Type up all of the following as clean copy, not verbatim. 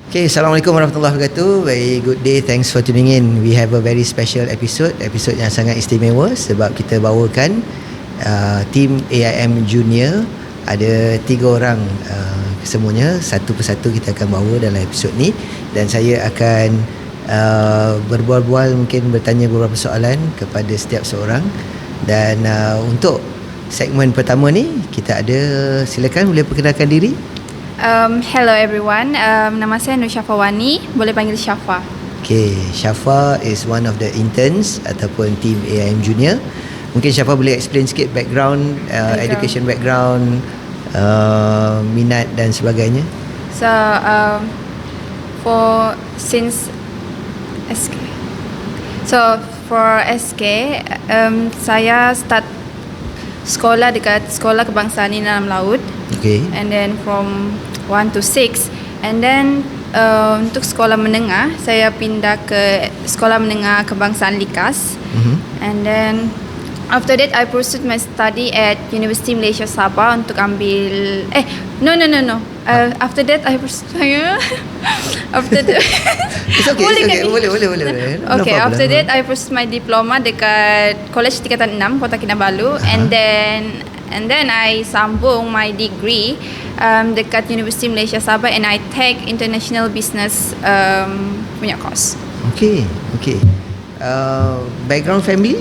Okay, Assalamualaikum warahmatullahi wabarakatuh. Very good day, thanks for tuning in. We have a very special episode yang sangat istimewa sebab kita bawakan team AIM Junior. Ada 3 orang semuanya, satu persatu kita akan bawa dalam episod ni. Dan saya akan berbual-bual, mungkin bertanya beberapa soalan kepada setiap seorang. Dan untuk segmen pertama ni, kita ada, silakan boleh perkenalkan diri. Hello everyone, nama saya Nur Syafawani, boleh panggil Syafa. Okay, Syafa is one of the interns ataupun team AIM Junior. Mungkin Syafa boleh explain sikit background, education background, minat dan sebagainya. So, for SK, saya start sekolah dekat Sekolah Kebangsaan di Dalam Laut. Okay. And then from 1 to 6, and then untuk sekolah menengah saya pindah ke Sekolah Menengah Kebangsaan Likas. And then after that I pursued my study at University Malaysia Sabah untuk ambil no. After that I pursued after that It's okay, boleh. No okay, problem. after that I pursued my diploma dekat College Tingkatan 6 Kota Kinabalu. And then I sambung my degree dekat University Malaysia Sabah, and I take international business punya course. Okay. Background family?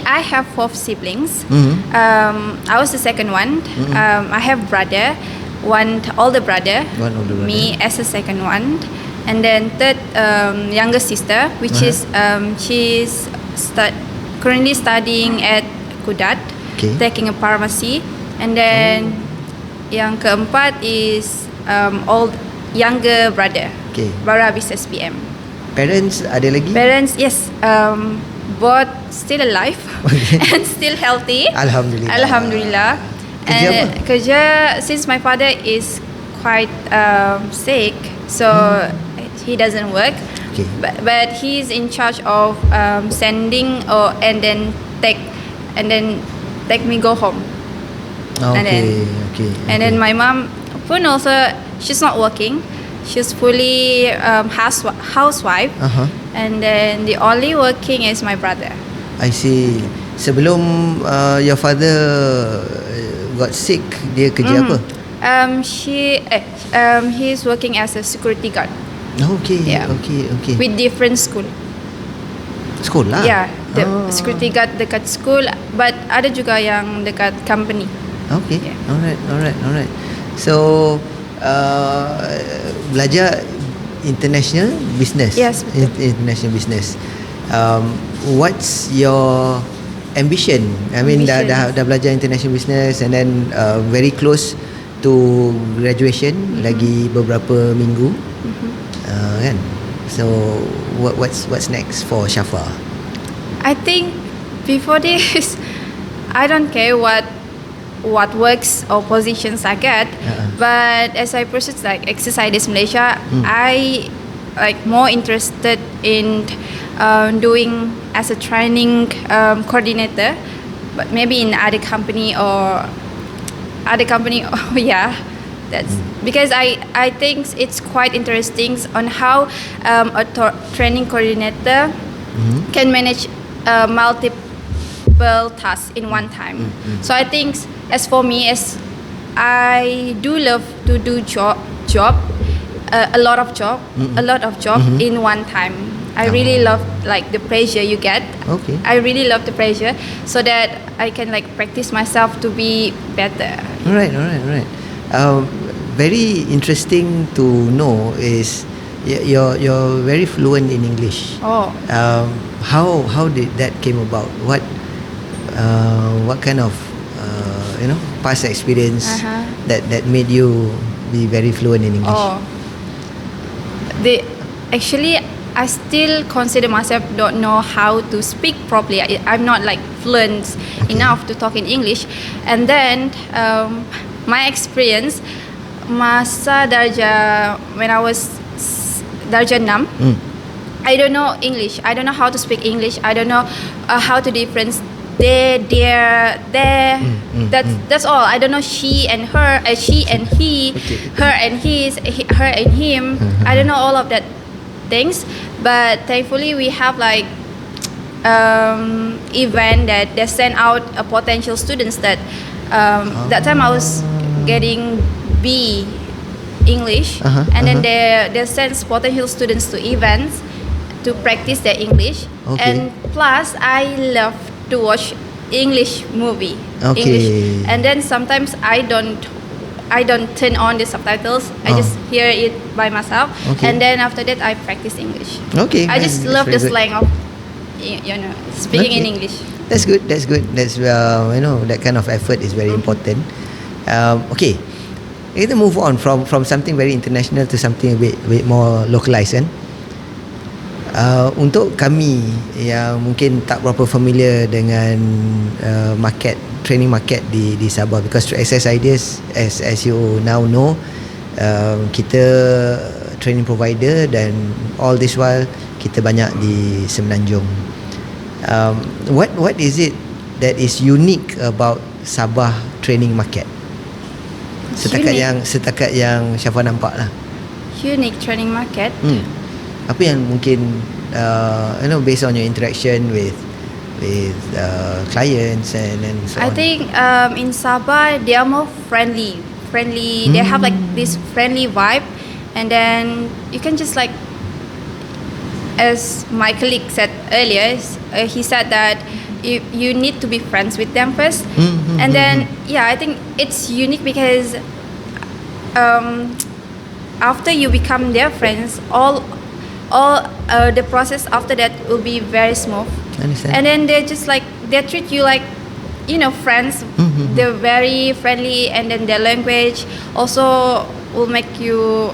I have 4 siblings. I was the second one. I have one older brother, me as the second one, and then third younger sister, which is she's currently studying at Kudat, taking a pharmacy. And then yang keempat is younger brother, baru habis SPM. Parents ada lagi? Parents, yes, both still alive and still healthy. Alhamdulillah. Kerja, since my father is quite sick, so he doesn't work. But he's in charge of sending and then take me go home. And then my mom pun also, she's not working. She's fully housewife. And then the only working is my brother. I see. Sebelum your father got sick, dia kerja apa? He's working as a security guard. Okay. With different school. Sekolah? Yeah, the security guard dekat school, but ada juga yang dekat company. Okay. Yeah. Alright. So belajar international business. Yes, betul. International business. What's your ambition? I mean, dah belajar international business, and then very close to graduation, lagi beberapa minggu, kan? So what's next for Syafa? I think before this, I don't care what works or positions I get, but as I pursue like Exercise Malaysia, I more interested in doing as a training coordinator, but maybe in other company. Yeah, that's because I think it's quite interesting on how a training coordinator can manage multiple tasks in one time. So I think, as for me, as I do love to do a lot of job in one time. I really love like the pressure you get. I really love the pressure, so that I can like practice myself to be better. Alright. Very interesting to know is you're very fluent in English. How did that came about? What kind of past experience that made you be very fluent in English? Actually, I still consider myself don't know how to speak properly. I'm not like fluent enough to talk in English. And then my experience masa darjah, when I was darjah 6, I don't know English. I don't know how to speak English. I don't know how to difference there, That's all. I don't know she and her, she and he, her and his, her and him. I don't know all of that things, but thankfully we have like event that they send out potential students that that time I was getting B English, and then they send potential students to events to practice their English. And plus I love to watch English movie. English, and then sometimes I don't turn on the subtitles. I just hear it by myself, and then after that I practice English. I just love the slang of speaking in English. That's good. That's that kind of effort is very important. Okay, kita move on from something very international to something a bit more localized, kan? Untuk kami yang mungkin tak berapa familiar dengan training market di Sabah, because through Access Ideas, as you now know, kita training provider, dan all this while kita banyak di Semenanjung. What is it that is unique about Sabah training market? Setakat yang Syafa nampak lah. Unique training market. Apa yang mungkin based on your interaction with clients and so on? I think in Sabah they are more friendly. They have like this friendly vibe, and then you can just like, as my colleague said earlier, he said that you need to be friends with them first, and then I think it's unique because after you become their friends, all the process after that will be very smooth. Understand. And then they treat you like friends. They're very friendly, and then their language also will make you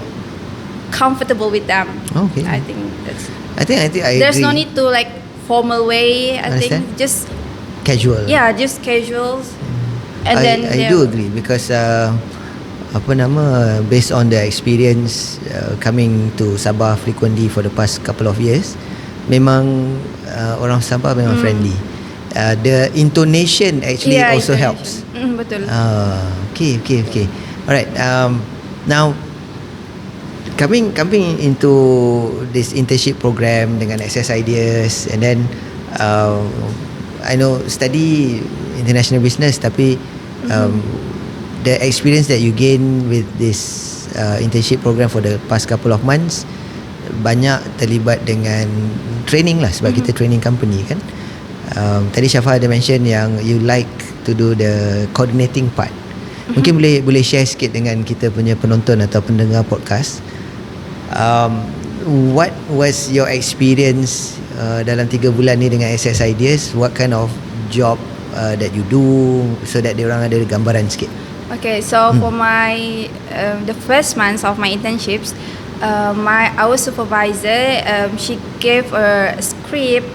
comfortable with them. Okay. I think that's. I think I there's agree. no need to like formal way. I Understand. think just casual. Yeah, just casuals. And I do agree, because based on the experience coming to Sabah frequently for the past couple of years, memang orang Sabah memang friendly. The intonation actually also helps. Betul. Okay. Alright. Now coming into this internship program dengan Access Ideas, and then I know study international business, tapi the experience that you gain with this internship program for the past couple of months banyak terlibat dengan training lah, sebab kita training company, kan. Tadi Syafa ada mention yang you like to do the coordinating part. Mungkin boleh share sikit dengan kita punya penonton atau pendengar podcast. What was your experience dalam 3 bulan ni dengan Access Ideas? What kind of job that you do, so that diorang ada gambaran sikit. Okay, so for my the first months of my internships, our supervisor she gave a script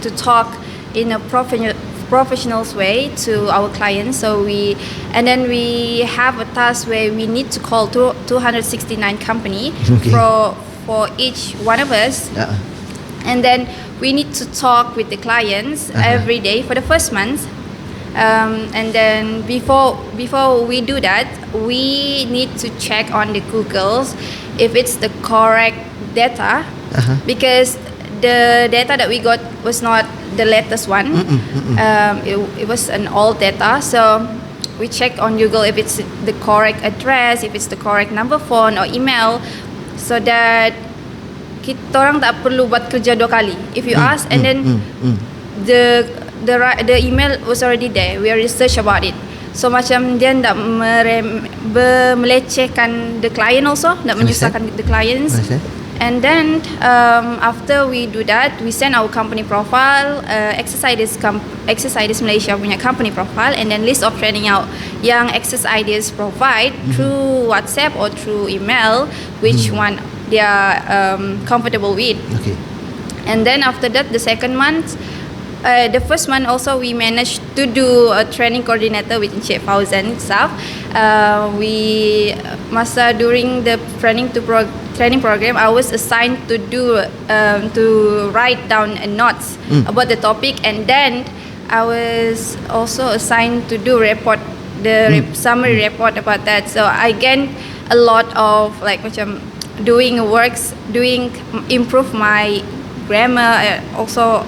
to talk in a professional way to our clients. So we have a task where we need to call 269 company for each one of us, and then we need to talk with the clients every day for the first month. And then before we do that, we need to check on the Googles if it's the correct data, because the data that we got was not the latest one. It was an old data, so we check on Google if it's the correct address, if it's the correct number phone or email, so that kita orang tak perlu buat kerja 2 kali. If you ask, and then the email was already there, we research about it. So macam dia nak melecehkan the client also, nak menyusahkan the clients. And then after we do that, we send our company profile, Access Ideas Malaysia punya company profile, and then list of training out yang Access Ideas provide through WhatsApp or through email, which one they are comfortable with. Okay. And then after that, the second month, the first month also we managed to do a training coordinator with Encik Fauzan itself. During the training program, I was assigned to do to write down notes about the topic, and then I was also assigned to do report the summary report about that. So I gained a lot of like macam doing works, improve my grammar, also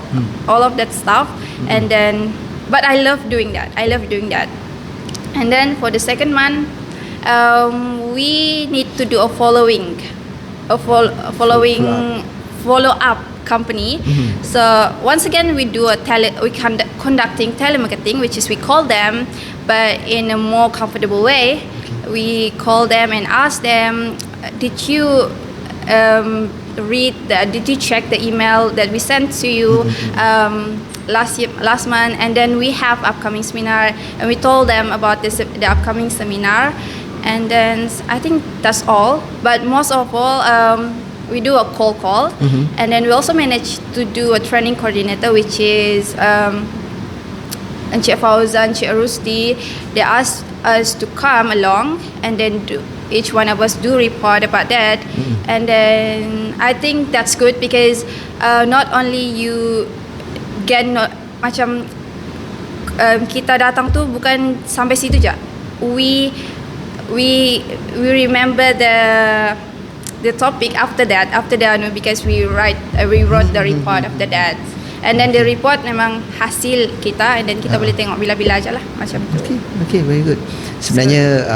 all of that stuff. And then, but I love doing that. And then for the second month, we need to do a follow up company. So once again, we do conducting telemarketing, which is we call them, but in a more comfortable way. We call them and ask them, did you did you check the email that we sent to you last month? And then we have upcoming seminar, and we told them about the upcoming seminar. And then I think that's all. But most of all, we do a cold call, and then we also managed to do a training coordinator, which is Encik Fauzan, Encik Rusdi. They asked us to come along, and then each one of us do report about that. And then I think that's good because not only you get macam kita datang tu bukan sampai situ je. We remember the topic after that because we wrote the report after that. And then the report memang hasil kita, and then kita boleh tengok bila-bila aja lah macam tu. Okay, very good. Sebenarnya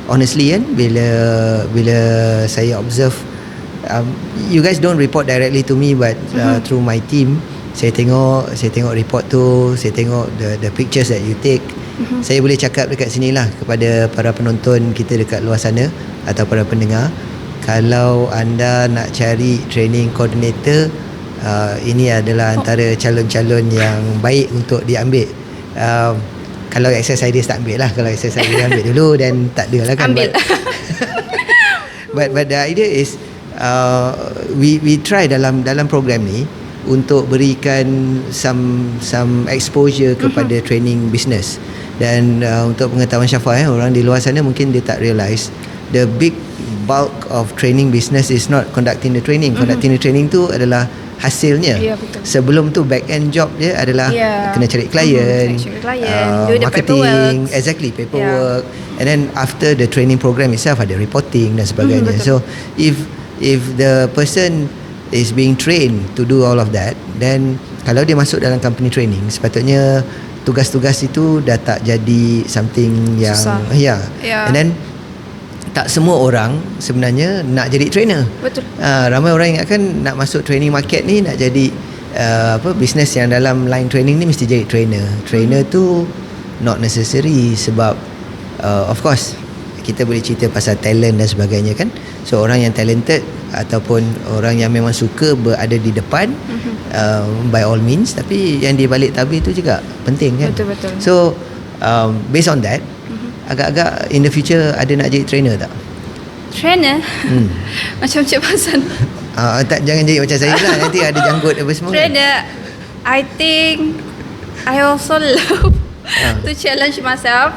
honestly kan, bila saya observe, you guys don't report directly to me, but through my team, saya tengok report tu, saya tengok the pictures that you take. Saya boleh cakap dekat sini lah kepada para penonton kita dekat luar sana atau para pendengar, kalau anda nak cari training coordinator, ini adalah antara calon-calon yang baik untuk diambil. Kalau Access Ideas tak ambil lah, kalau Access Ideas ambil dulu dan tak ada lah kan. Ambil. But the idea is we try dalam program ni untuk berikan some exposure kepada training business. Dan untuk pengetahuan Syafa, orang di luar sana mungkin dia tak realise the big bulk of training business is not conducting the training. Conducting the training tu adalah hasilnya. Sebelum tu back end job dia adalah kena cari klien, do the marketing, paperwork. And then after the training program itself ada reporting dan sebagainya. So if the person is being trained to do all of that, then kalau dia masuk dalam company training, sepatutnya tugas-tugas itu dah tak jadi something yang and then tak semua orang sebenarnya nak jadi trainer. Betul. Ramai orang ingatkan nak masuk training market ni nak jadi business yang dalam line training ni mesti jadi trainer. Trainer tu not necessary, sebab of course kita boleh cerita pasal talent dan sebagainya kan. So orang yang talented ataupun orang yang memang suka berada di depan, by all means, tapi yang di balik tabir tu juga penting kan. Betul. So based on that, agak-agak in the future ada nak jadi trainer tak? Trainer? Macam Cik Fauzan. Tak, jangan jadi macam saya lah, nanti ada janggut apa semua. Trainer, I think I also love to challenge myself,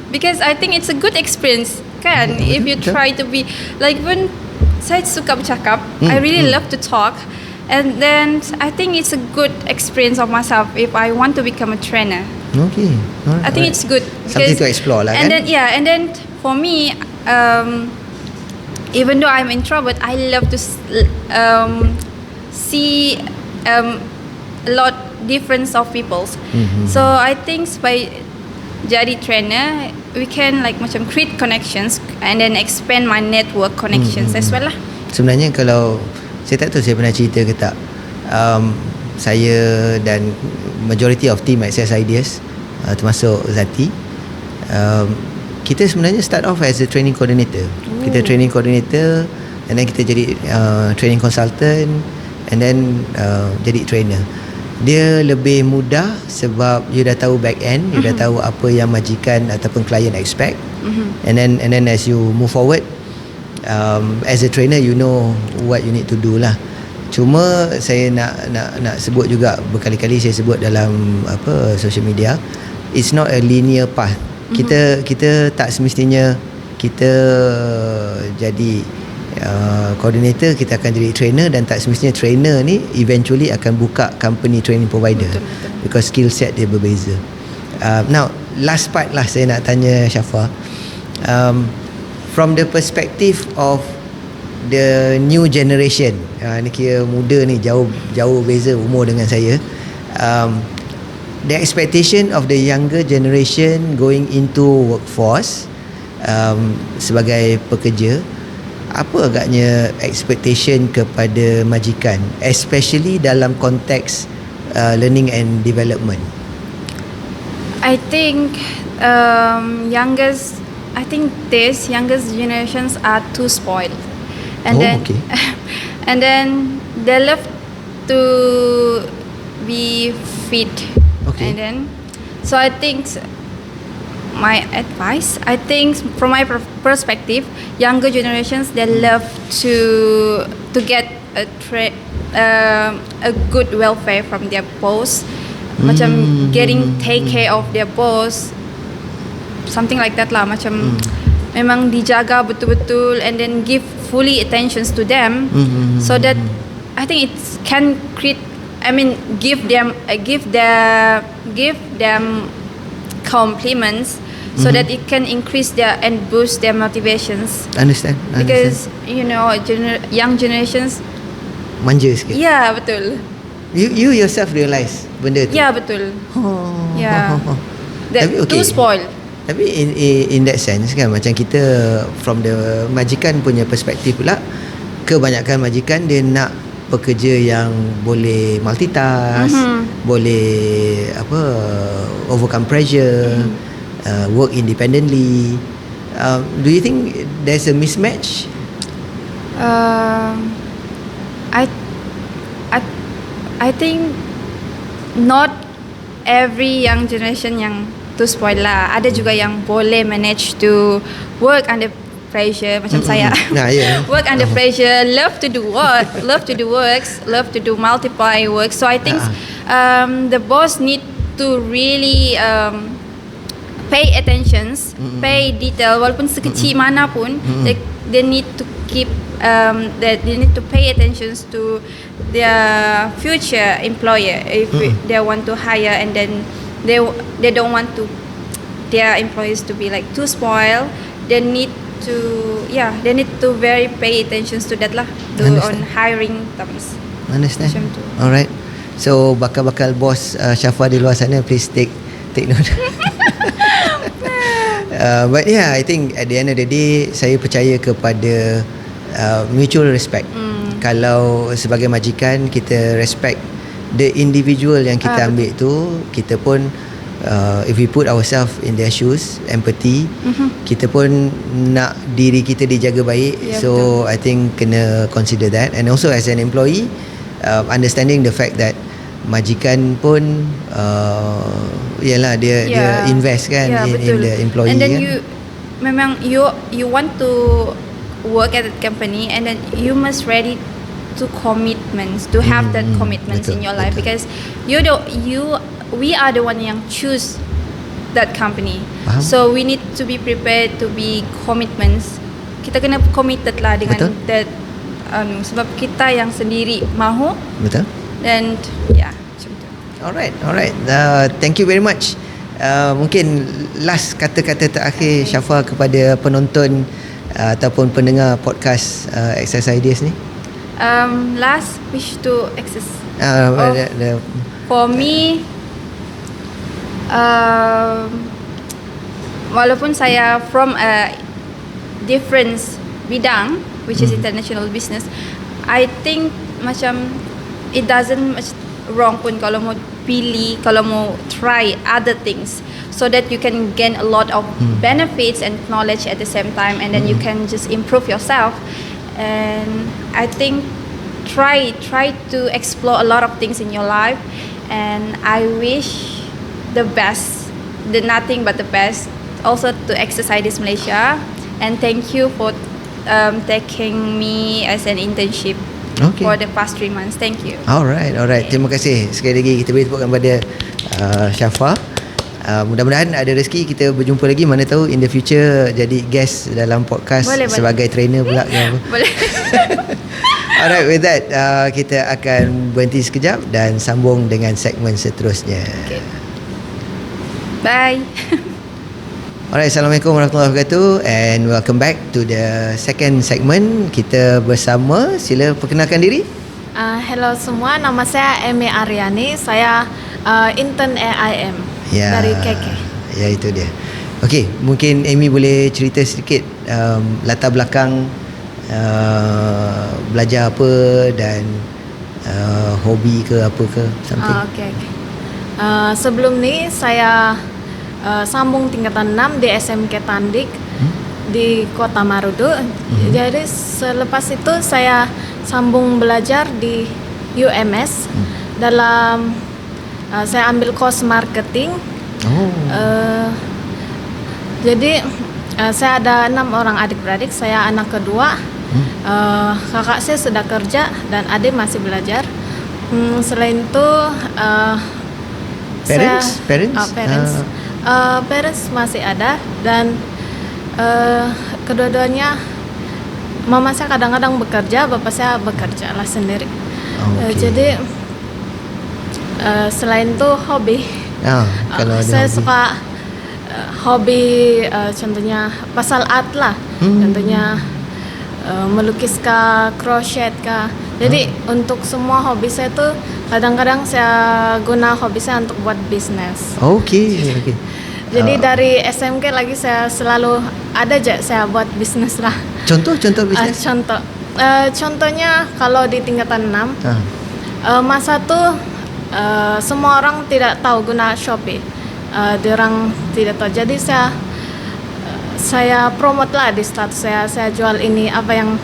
because I think it's a good experience kan. If you try to be like, when saya suka bercakap, I really love to talk, and then I think it's a good experience of myself if I want to become a trainer. Okay. I think it's good. Something to explore lah and kan. And then for me, even though I'm introvert, I love to see a lot difference of peoples. So I think by jadi trainer, we can like macam create connections and then expand my network connections as well lah. Sebenarnya kalau saya tak tahu saya pernah cerita ke tak, saya dan majority of team Access Ideas, termasuk Zati, kita sebenarnya start off as a training coordinator. Kita training coordinator, and then kita jadi training consultant, and then jadi trainer. Dia lebih mudah sebab you dah tahu back end, you dah tahu apa yang majikan ataupun klien expect, and then as you move forward, as a trainer you know what you need to do lah. Cuma saya nak sebut juga, berkali-kali saya sebut dalam social media, it's not a linear path. Kita tak semestinya kita jadi coordinator kita akan jadi trainer, dan tak semestinya trainer ni eventually akan buka company training provider. Betul. Because skill set dia berbeza. Now last part lah saya nak tanya Shafa, from the perspective of the new generation, ni kira muda ni, jauh beza umur dengan saya, the expectation of the younger generation going into workforce, sebagai pekerja, apa agaknya expectation kepada majikan, especially dalam konteks learning and development? I think these youngest generations are too spoiled, and okay. and then they love to be fit, Okay. and then so I think my advice, I think from my perspective, younger generations, they love to get a good welfare from their boss, macam getting take care of their boss, something like that lah, macam memang dijaga betul-betul, and then give fully attentions to them, so that I think it can create, give them compliments, so that it can increase their and boost their motivations. Understand. Because young generations manja sikit. Ya, betul. You yourself realise benda tu. Ya, betul. Ya. They're too spoiled. Tapi in that sense kan, macam kita from the majikan punya perspektif pula, kebanyakan majikan dia nak pekerja yang boleh multitask, boleh overcome pressure, work independently. Do you think there's a mismatch? I think not every young generation yang too spoiled lah. Ada juga yang boleh manage to work under pressure, macam saya. Nah, yeah. Work under pressure, love to do work, love to do multiply work. So I think the boss need to really pay attentions, pay detail, walaupun sekecil mana pun, they need to keep they need to pay attentions to their future employer if they want to hire, and then they don't want to their employees to be like too spoiled. They need to very pay attentions to that lah, on hiring terms. Understand. Macam tu. Alright. So bakal bos Shafa di luar sana, please take note. But yeah, I think at the end of the day, saya percaya kepada mutual respect. Kalau sebagai majikan, kita respect the individual yang kita ambil tu, kita pun if we put ourselves in their shoes, empathy, kita pun nak diri kita dijaga baik. So I think kena consider that. And also as an employee, understanding the fact that majikan pun yalah dia invest kan in the employee. And then kan? you want to work at that company, and then you must ready to commitments, to have that commitments in your life, because we are the one yang choose that company. So we need to be prepared to be commitments. Kita kena committed lah dengan that sebab kita yang sendiri mahu. Betul. And macam tu. Alright. Thank you very much. Mungkin last kata-kata terakhir Shafa kepada penonton ataupun pendengar podcast Access Ideas ni. Last wish to access. For me, walaupun saya from a different bidang, which is international business, I think macam it doesn't wrong pun kalau mau pilih, kalau mau try other things, so that you can gain a lot of benefits and knowledge at the same time, and then you can just improve yourself. And I think try to explore a lot of things in your life, and I wish the best, nothing but the best, also to Access Ideas Malaysia. And thank you for taking me as an internship for the past 3 months. Thank you. Alright. Terima kasih sekali lagi. Kita beri tepukan kepada Shafa. Mudah-mudahan ada rezeki kita berjumpa lagi, mana tahu in the future jadi guest dalam podcast sebagai trainer pula. Boleh. Alright, with that kita akan berhenti sekejap dan sambung dengan segmen seterusnya. Bye. Alright, Assalamualaikum warahmatullahi wabarakatuh, and welcome back to the second segment. Kita bersama, sila perkenalkan diri. Hello semua, nama saya Emi Aryani. Saya intern AIM dari KK. Ya, itu dia. Okey, mungkin Amy boleh cerita sedikit latar belakang belajar apa dan hobi ke apa ke something. Okay. Sebelum ni saya sambung tingkatan 6 di SMK Tandik di Kota Marudu. Jadi selepas itu saya sambung belajar di UMS dalam saya ambil course marketing. Jadi saya ada 6 orang adik-beradik, saya anak kedua. Kakak saya sudah kerja dan adik masih belajar. Selain itu parents masih ada, dan kedua-duanya mama saya kadang-kadang bekerja, bapak saya bekerja lah sendiri. Jadi selain itu hobi, kalau saya hobi. Suka hobi contohnya pasal art lah, contohnya melukis kah, crochet kah. Jadi untuk semua hobi saya tuh kadang-kadang saya guna hobi saya untuk buat bisnis. Okey. Jadi dari SMK lagi saya selalu ada aja saya buat bisnis lah. Contoh bisnis? Contohnya kalau di tingkatan 6 masa tuh semua orang tidak tahu guna Shopee. Diorang tidak tahu. Jadi saya promote lah di status saya jual ini apa yang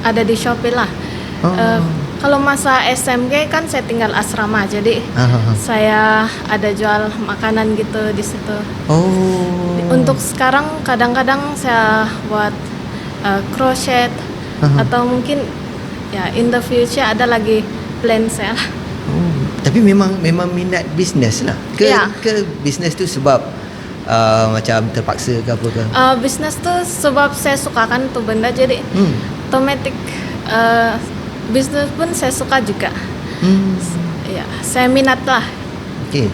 ada di Shopee lah. Kalau masa SMK kan saya tinggal asrama, jadi saya ada jual makanan gitu di situ. Untuk sekarang kadang-kadang saya buat crochet atau mungkin ya in the future ada lagi plan saya. Tapi memang minat bisnes lah. Ke bisnes tu sebab macam terpaksa ke apa ke? Bisnes tu sebab saya sukakan tu benda, jadi otomatik bisnes pun saya suka juga. Ya, saya minat lah. Okey.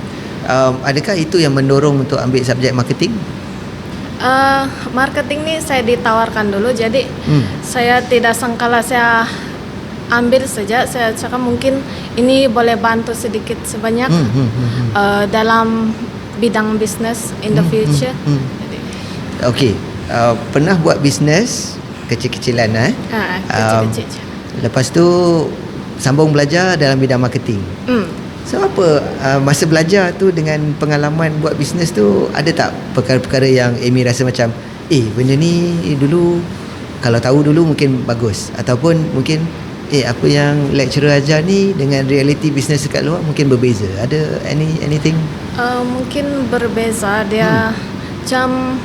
Adakah itu yang mendorong untuk ambil subjek marketing? Marketing ni saya ditawarkan dulu, jadi saya tidak sangkala saya ambil saja. Saya cakap mungkin ini boleh bantu sedikit sebanyak dalam bidang bisnes in the future. Okey. Pernah buat bisnes kecil-kecilan kecil-kecil. Lepas tu sambung belajar dalam bidang marketing. So apa masa belajar tu dengan pengalaman buat bisnes tu, ada tak perkara-perkara yang Amy rasa macam benda ni dulu kalau tahu dulu mungkin bagus, ataupun mungkin apa yang lecturer ajar ni dengan reality bisnes dekat luar mungkin berbeza? Ada anything? Mungkin berbeza dia. Macam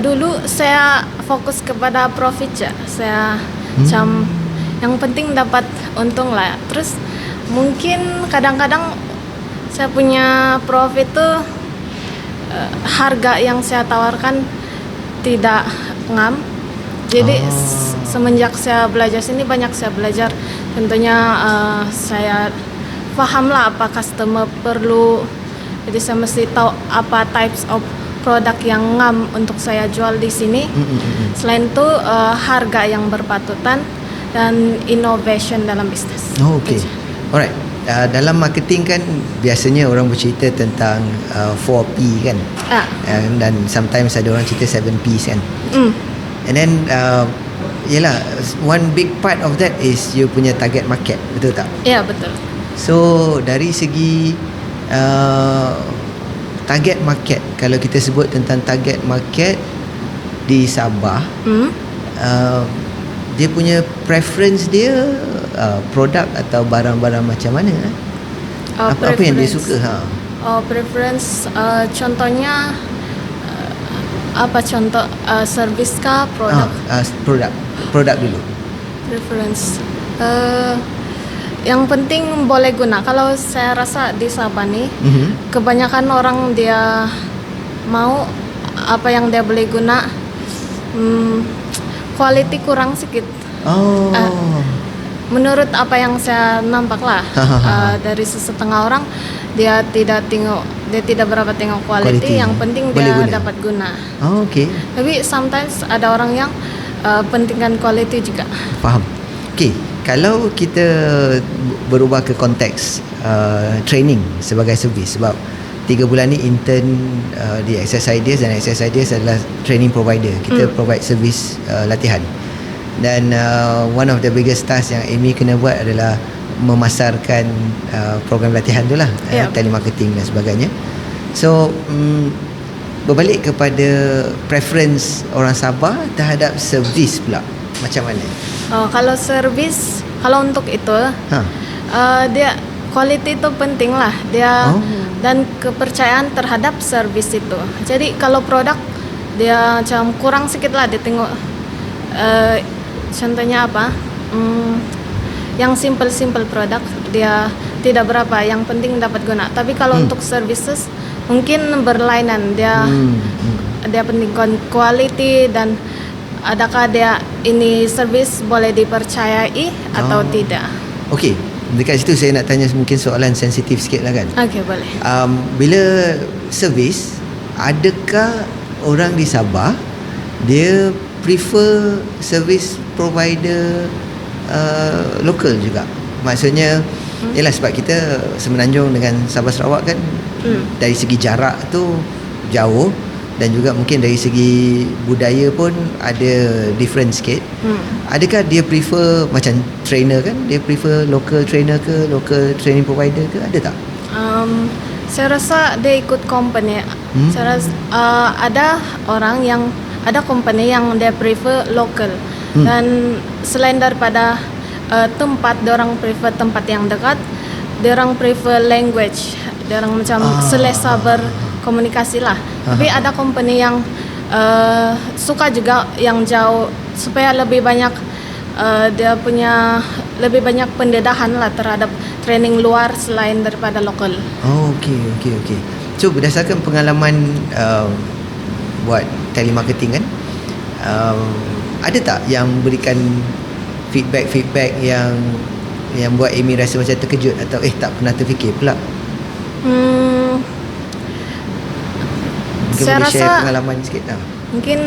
dulu saya fokus kepada profit je. Saya macam yang penting dapat untung lah. Terus mungkin kadang-kadang saya punya profit tuh harga yang saya tawarkan tidak ngam. Jadi semenjak saya belajar sini banyak saya belajar. Tentunya saya paham lah apa customer perlu. Jadi saya mesti tahu apa types of produk yang ngam untuk saya jual di sini. Selain itu harga yang berpatutan dan innovation dalam bisnis. Okey. Alright. Dalam marketing kan biasanya orang bercerita tentang 4P kan. Dan sometimes ada orang cerita 7Ps kan. And then yelah, one big part of that is you punya target market, betul tak? Ya, betul. So dari segi target market, kalau kita sebut tentang target market di Sabah, dia punya preference dia produk atau barang-barang macam mana? Apa yang dia suka? Preference contohnya apa contoh servis kah, produk? Produk dulu. Preference yang penting boleh guna. Kalau saya rasa di Sabah nih kebanyakan orang dia mau apa yang dia boleh guna, quality kurang sedikit. Menurut apa yang saya nampak lah dari sesetengah orang, dia tidak berapa tengok quality. Yang penting Boleh dia guna. dapat guna. Oh, okay. Tapi sometimes ada orang yang pentingkan quality juga. Faham. Okay, kalau kita berubah ke konteks training sebagai servis, sebab 3 bulan ni intern di Access Ideas, dan Access Ideas adalah training provider. Kita provide servis latihan. Dan one of the biggest task yang Amy kena buat adalah memasarkan program latihan tu lah, telemarketing dan sebagainya. So berbalik kepada preference orang Sabah terhadap servis pula, macam mana? Kalau servis, kalau untuk itu dia quality itu penting lah dia, dan kepercayaan terhadap servis itu. Jadi kalau produk dia macam kurang sedikit lah, dia tengok contohnya apa, yang simple produk dia tidak berapa, yang penting dapat guna. Tapi kalau untuk services mungkin berlainan, dia penting quality, dan adakah dia ini servis boleh dipercayai atau tidak. Okey, dekat situ saya nak tanya mungkin soalan sensitif sikit lah kan. Okey, boleh. Bila servis, adakah orang di Sabah dia prefer service provider lokal juga? Maksudnya yalah, sebab kita Semenanjung dengan Sabah Sarawak kan dari segi jarak tu jauh, dan juga mungkin dari segi budaya pun ada different sikit. Adakah dia prefer macam trainer kan, dia prefer local trainer ke local training provider ke, ada tak? Saya rasa dia ikut company. Saya rasa ada orang yang ada company yang dia prefer local, dan selain daripada tempat, diorang prefer tempat yang dekat, diorang prefer language, diorang macam selesa berkomunikasi lah. Tapi ada company yang suka juga yang jauh, supaya lebih banyak dia punya lebih banyak pendedahan lah terhadap training luar selain daripada lokal. Oh, okey. So berdasarkan pengalaman buat telemarketing kan, ada tak yang berikan feedback yang buat Amy rasa macam terkejut atau tak pernah terfikir pula? Mungkin Saya boleh share rasa pengalaman sikit lah. mungkin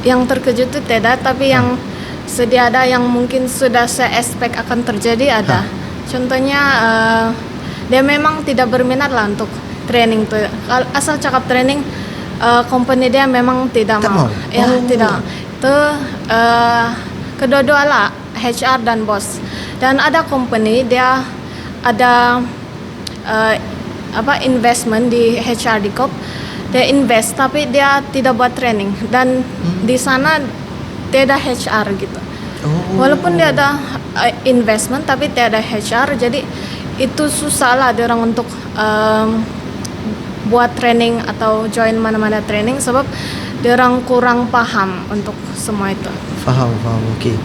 yang terkejut itu tidak, tapi yang sedia ada yang mungkin sudah saya expect akan terjadi ada. Contohnya dia memang tidak berminat lah untuk training tuh. Asal cakap training, company dia memang tidak mau. Ya, tidak. Itu kedua-dua lah, HR dan bos. Dan ada company dia ada investment di HR di Coop. Dia invest tapi dia tidak buat training, dan di sana dia ada HR gitu. Walaupun dia ada investment tapi tidak ada HR, jadi itu susah lah dia orang untuk buat training atau join mana-mana training, sebab dia orang kurang paham untuk semua itu. Faham. Okey.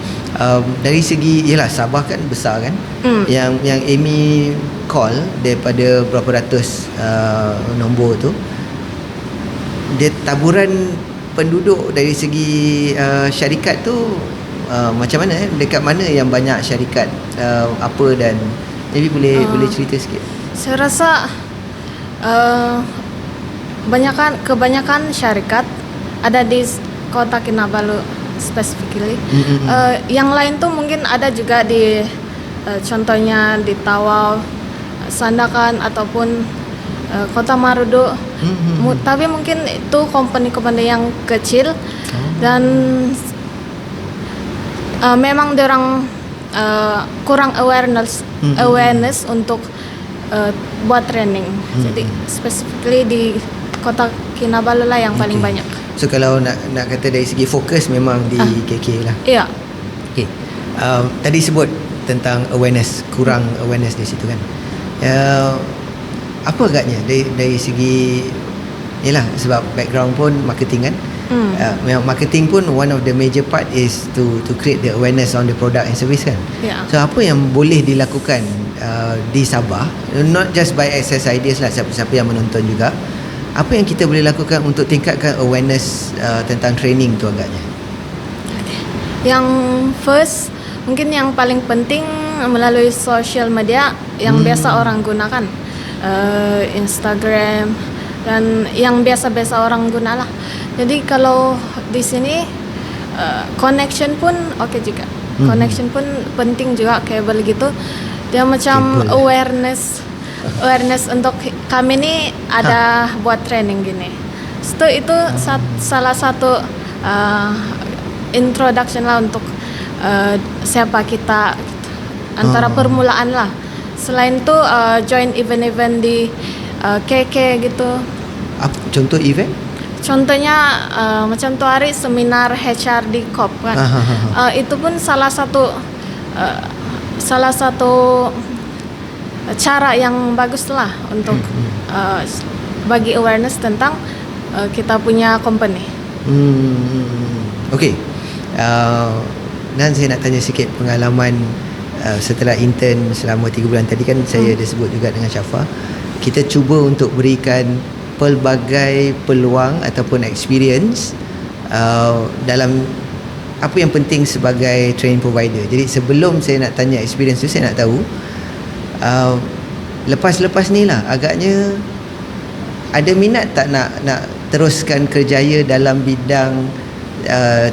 Dari segi yalah, Sabah kan besar kan. Yang Amy call daripada berapa ratus nombor tu, dia taburan penduduk dari segi syarikat tu macam mana dekat mana yang banyak syarikat apa, dan maybe boleh cerita sikit. Saya rasa kebanyakan syarikat ada di Kota Kinabalu specifically. Yang lain tuh mungkin ada juga di contohnya di Tawau, Sandakan ataupun Kota Marudu. Tapi mungkin itu company-company yang kecil, dan memang orang kurang awareness untuk buat training. Jadi specifically di Kota Kinabalu lah yang paling banyak. So kalau nak kata dari segi fokus memang di KK lah. Iya. Okay. Tadi sebut tentang awareness, kurang awareness di situ kan. Apa agaknya dari segi yalah, sebab background pun marketing kan. Memang marketing pun one of the major part is to create the awareness on the product and service kan. So apa yang boleh dilakukan di Sabah, not just by Access Ideas lah, siapa yang menonton juga, apa yang kita boleh lakukan untuk tingkatkan awareness tentang training tu agaknya? Yang first, mungkin yang paling penting melalui social media yang biasa orang gunakan. Instagram dan yang biasa-biasa orang guna lah. Jadi kalau di sini connection pun oke juga. Connection pun penting juga kabel gitu. Dia macam Kabel. awareness untuk kami ini ada buat training gini. Itu salah satu introduction lah untuk siapa kita gitu. Antara permulaan lah. Selain itu join event-event di KK gitu. Contoh event? Contohnya macam tu hari seminar HR di COP kan. Itu pun salah satu cara yang bagus lah untuk bagi awareness tentang kita punya company. Okey. Dan saya nak tanya sikit pengalaman setelah intern selama 3 bulan tadi kan saya ada sebut juga dengan Syafa. Kita cuba untuk berikan pelbagai peluang ataupun experience dalam apa yang penting sebagai training provider. Jadi sebelum saya nak tanya experience tu, saya nak tahu lepas-lepas ni lah agaknya ada minat tak nak teruskan kerjaya dalam bidang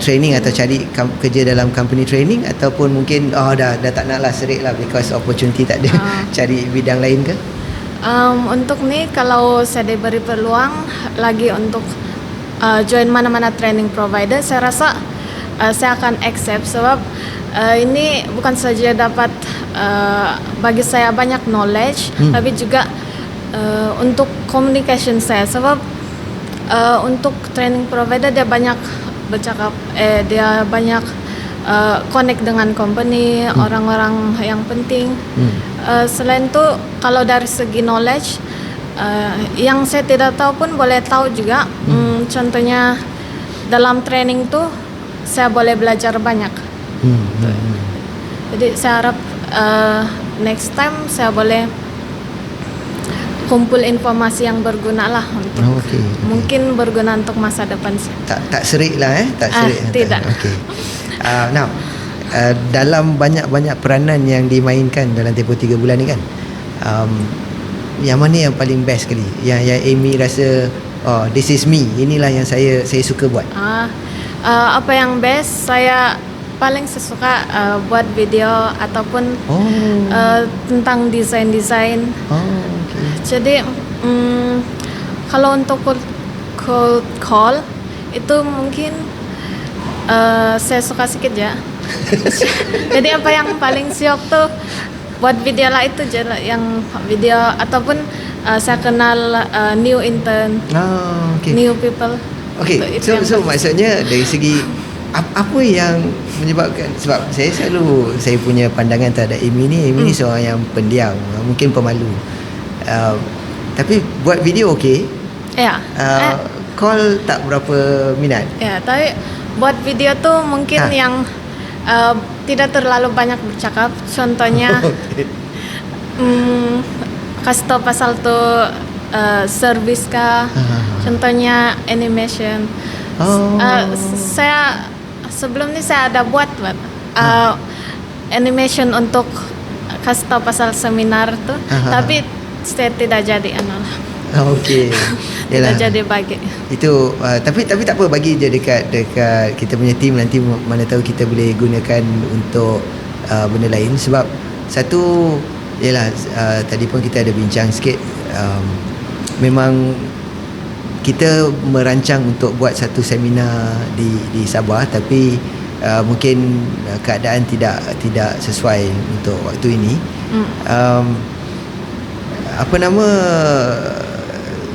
training atau cari kerja dalam company training, ataupun mungkin dah tak nak lah, serik lah because opportunity tak ada, cari bidang lain ke? Untuk ni kalau saya diberi peluang lagi untuk join mana-mana training provider, saya rasa saya akan accept sebab ini bukan saja dapat bagi saya banyak knowledge, tapi juga untuk communication saya sebab untuk training provider dia banyak bercakap, dia banyak connect dengan company, orang-orang yang penting. Selain itu kalau dari segi knowledge yang saya tidak tahu pun boleh tahu juga. Contohnya dalam training tuh saya boleh belajar banyak. Jadi saya harap next time saya boleh kumpul informasi yang berguna lah untuk mungkin berguna untuk masa depan. Tak serik lah tak serik. Tidak. Okey. Now dalam banyak-banyak peranan yang dimainkan dalam tempoh 3 bulan ni kan, yang mana yang paling best sekali, yang Amy rasa this is me, inilah yang saya suka buat? Apa yang best, saya paling suka buat video ataupun tentang desain. Jadi kalau untuk cold call itu mungkin saya suka sedikit ya. Jadi apa yang paling syok tuh buat video lah, itu yang video ataupun saya kenal new intern, new people. So maksudnya dari segi apa yang menyebabkan, sebab saya punya pandangan terhadap Amy ni seorang yang pendiam, mungkin pemalu, tapi buat video okey. Call tak berapa minat. Tapi buat video tuh mungkin yang tidak terlalu banyak bercakap. Contohnya kasih tau pasal tuh service kah, contohnya animation. Saya sebelum ini saya ada buat animation untuk kasih tau pasal seminar tuh, tapi saya tidak jadi tidak jadi bagi itu. Tapi tak apa, bagi je dekat kita punya team, nanti mana tahu kita boleh gunakan untuk benda lain. Sebab satu ialah tadi pun kita ada bincang sikit, memang kita merancang untuk buat satu seminar di Sabah, tapi mungkin keadaan tidak sesuai untuk waktu ini.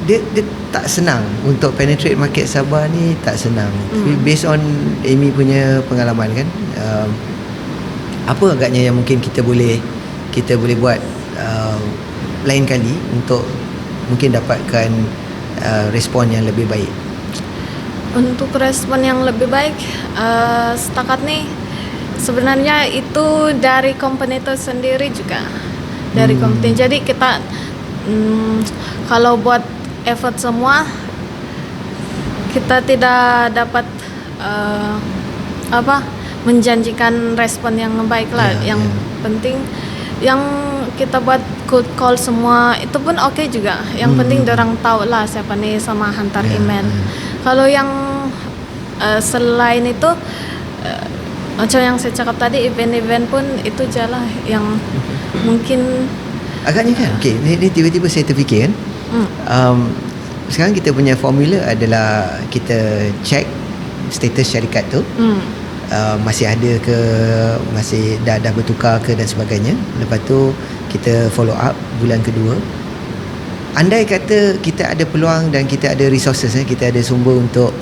Dia tak senang untuk penetrate market Sabah ni, tak senang. Based on Amy punya pengalaman kan, apa agaknya yang mungkin kita boleh buat lain kali untuk mungkin dapatkan respon yang lebih baik? Untuk respon yang lebih baik, setakat nih sebenarnya itu dari company itu sendiri juga, dari company. Jadi kita kalau buat effort semua, kita tidak dapat menjanjikan respon yang baik lah. Yang penting yang kita buat cold call semua itu pun oke juga. Yang penting orang tahu lah siapa nih sama hantar email. Kalau yang selain itu macam yang saya cakap tadi, event-event pun itu jalan yang mungkin agaknya kan. Okey, ni tiba-tiba saya terfikir kan. Sekarang kita punya formula adalah kita check status syarikat tu. Masih ada ke, masih dah bertukar ke dan sebagainya. Lepas tu kita follow up bulan kedua. Andai kata kita ada peluang dan kita ada resources, kita ada sumber untuk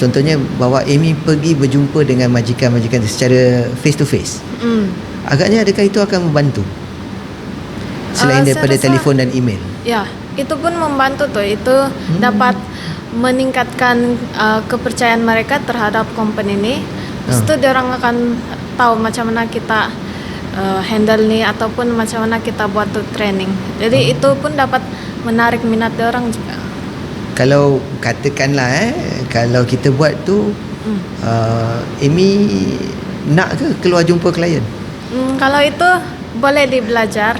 contohnya bawa Amy pergi berjumpa dengan majikan-majikan secara face to face. Agaknya adakah itu akan membantu selain daripada telefon dan email? Ya, itu pun membantu tuh. Itu dapat meningkatkan kepercayaan mereka terhadap company ini. Itu orang akan tahu macam mana kita handle nih, ataupun macam mana kita buat tuh training. Jadi itu pun dapat menarik minat orang juga. Kalau katakanlah kalau kita buat tu, Amy nak ke keluar jumpa klien? Kalau itu boleh dibelajar.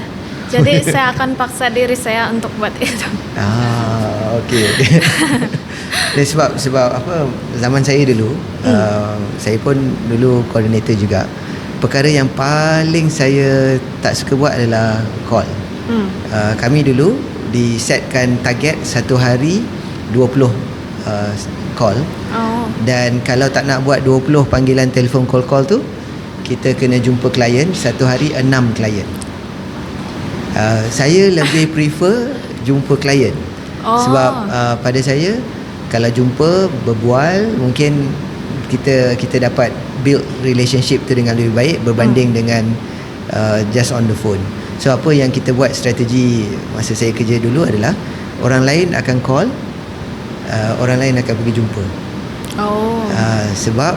Jadi saya akan paksa diri saya untuk buat itu. Okey. Dan sebab apa, zaman saya dulu, saya pun dulu koordinator juga. Perkara yang paling saya tak suka buat adalah call. Kami dulu disetkan target satu hari 20 call. Dan kalau tak nak buat 20 panggilan telefon call tu, kita kena jumpa klien satu hari 6 klien. Saya lebih prefer jumpa klien. Sebab pada saya, kalau jumpa berbual, mungkin kita dapat build relationship tu dengan lebih baik berbanding dengan just on the phone. So apa yang kita buat strategi masa saya kerja dulu adalah orang lain akan call, orang lain akan pergi jumpa. Sebab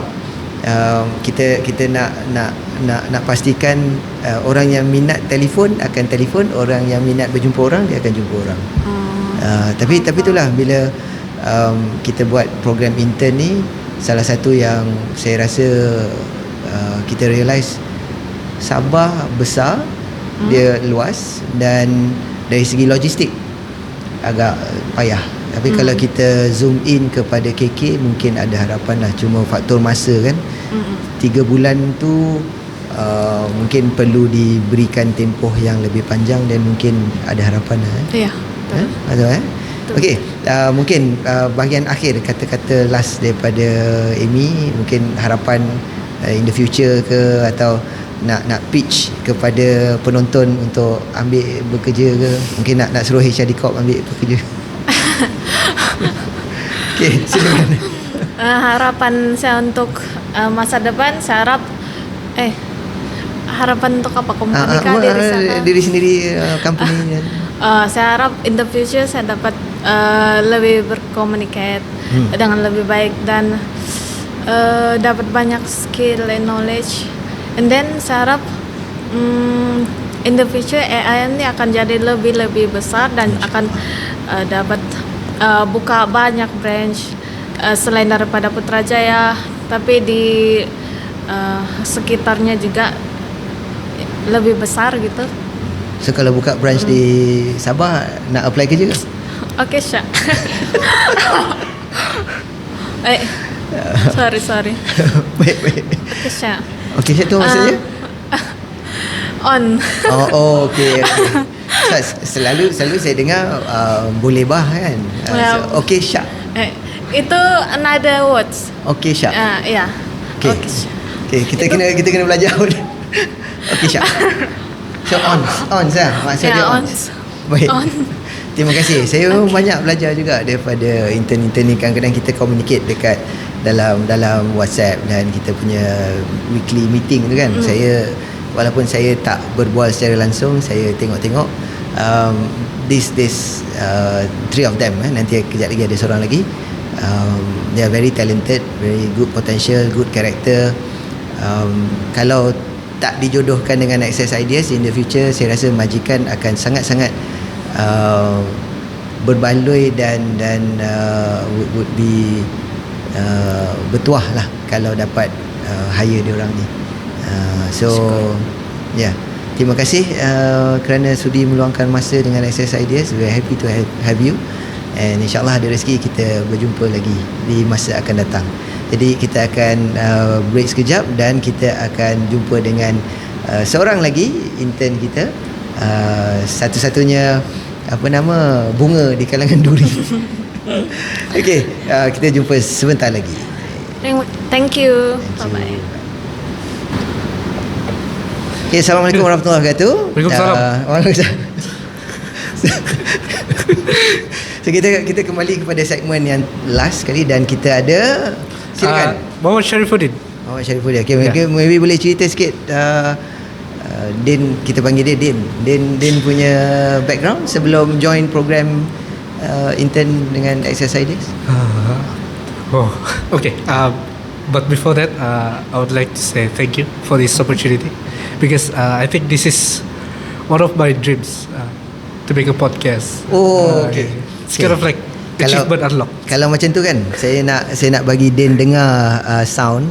kita nak pastikan orang yang minat telefon akan telefon, orang yang minat berjumpa orang dia akan jumpa orang. Tapi itulah, bila kita buat program intern ni, salah satu yang saya rasa kita realise, Sabah besar, dia luas, dan dari segi logistik agak payah. Tapi kalau kita zoom in kepada KK, mungkin ada harapan lah. Cuma faktor masa kan, 3 bulan tu mungkin perlu diberikan tempoh yang lebih panjang, dan mungkin ada harapan lah. Ya, betul. Okey, mungkin bahagian akhir, kata-kata last daripada Amy, mungkin harapan in the future ke, atau nak pitch kepada penonton untuk ambil bekerja ke, mungkin nak suruh HRD Corp ambil bekerja. Okey, silakan. Harapan saya untuk masa depan, saya harap harapan untuk apa, komunikasi diri saya, diri sendiri, company. Saya harap in the future saya dapat lebih berkomunikasi dengan lebih baik, dan dapat banyak skill and knowledge. And then saya harap in the future AI ini akan jadi lebih besar, dan akan dapat buka banyak branch selain daripada Putrajaya, tapi di sekitarnya juga lebih besar gitu. So kalau buka branch di Sabah, nak apply kerja ke? Oke, Syah. Sorry. Baik. Oke, Syah. Okey, Syah tu maksudnya? On. Okey. Selalu saya dengar boleh bah kan. Okey, Syah. Itu another words. Okey, Syah. Ya. Okey, kita kena belajar. Okey, Syah. So on Syah, maksudnya on. Baik. On. Terima kasih. Saya banyak belajar juga daripada intern-intern ni. Kadang-kadang kita communicate dekat dalam WhatsApp, dan kita punya weekly meeting tu kan. Saya, walaupun saya tak berbual secara langsung, saya tengok this three of them, nanti kejap lagi ada seorang lagi. They are very talented, very good potential, good character. Kalau tak dijodohkan dengan Access Ideas in the future, saya rasa majikan akan sangat-sangat berbaloi dan would be bertuah lah kalau dapat hire dia orang ni. So yeah, terima kasih kerana sudi meluangkan masa dengan Access Ideas. We're happy to have you, and insyaAllah ada rezeki kita berjumpa lagi di masa akan datang. Jadi kita akan break sekejap dan kita akan jumpa dengan seorang lagi intern kita, satu-satunya bunga di kalangan duri. Okey, kita jumpa sebentar lagi. Thank you. Bye-bye. Okay, Assalamualaikum warahmatullahi wabarakatuh. Waalaikumsalam. Waalaikumsalam. So kita kembali kepada segmen yang last kali dan kita ada, silakan. Muhammad Sharifuddin. Muhammad Sharifuddin. Okay, maybe boleh cerita sikit Din, kita panggil dia Din. Din punya background sebelum join program intern dengan Access Ideas. Okay. But before that, I would like to say thank you for this opportunity, because I think this is one of my dreams, to make a podcast. Okay. It's kind of like achievement unlock. Kalau macam tu kan, saya nak bagi Din dengar sound,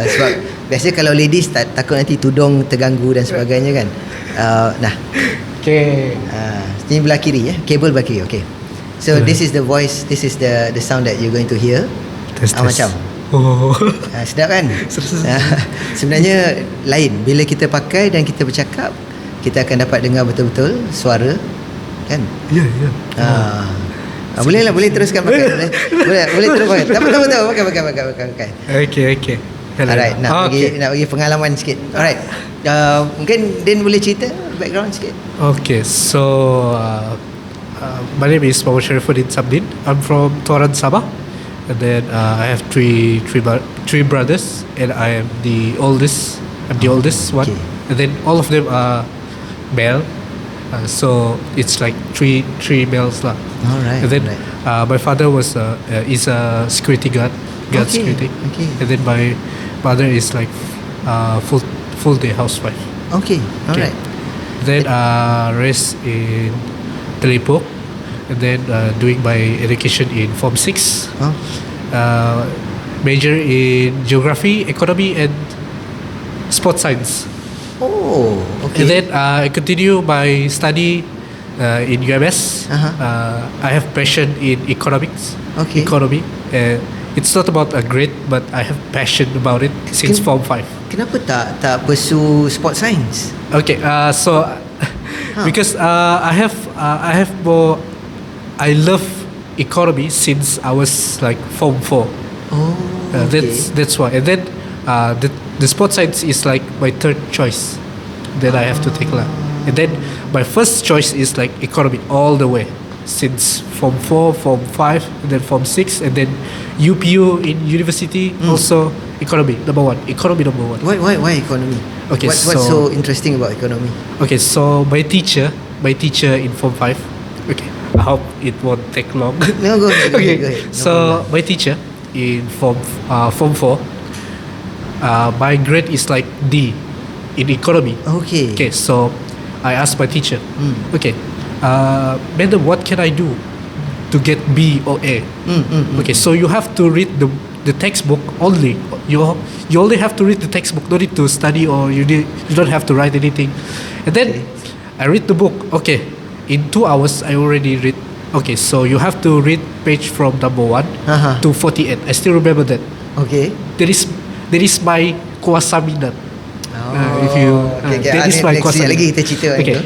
sebab biasa kalau ladies takut nanti tudung terganggu dan sebagainya kan. Okay. Sini belah kiri kabel belah kiri. Okay. So this is the voice, this is the sound that you're going to hear. Macam sedap kan? Sebenarnya lain bila kita pakai dan kita bercakap, kita akan dapat dengar betul-betul suara kan? Ya. Boleh teruskan pakai. boleh terus pakai. Tak apa pakai. Okay. Alright, nak bagi pengalaman sikit. Alright. Mungkin Din boleh cerita background sikit. Okay, so my name is Muhammad Sharifuddin Sabdin. I'm from Tuaran, Sabah, and then I have three brothers, and I am the oldest. I'm the oldest one, and then all of them are male. So it's like three males lah. Alright. And then my father is a security guard security. Okay. And then my mother is like full day housewife. Okay. Alright. Then raised in Telipok, and then doing my education in Form 6. Major in Geography, Economy, and Sports Science. Oh, okay. And then I continue my study in UMS. I have passion in economics. Okay. Economy. It's not about a grade, but I have passion about it since Form 5. Kenapa tak pursue sport science? Okay. Because I have more. I love economy since I was like Form 4. Oh, okay. That's why. And then the sports science is like my third choice that I have to take lah. And then my first choice is like economy all the way since Form 4, Form 5, and then Form 6, and then UPU in university also economy number one. Why economy? Okay, what's so interesting about economy? Okay, so my teacher in Form 5. Okay, I hope it won't take long. No, go ahead. Okay, go ahead. No so problem. my teacher in Form 4, my grade is like D in economy. Okay, so I asked my teacher, okay, madam, what can I do to get B or A? Okay, so you have to read the textbook only. You only have to read the textbook. No need to study, or you don't have to write anything. And then I read the book. Okay, in 2 hours I already read. Okay, so you have to read page from number 1 to 48. I still remember that. Okay. There is my kuasa minat. If you that is my kuasa. Lagi kita cerita. Okay.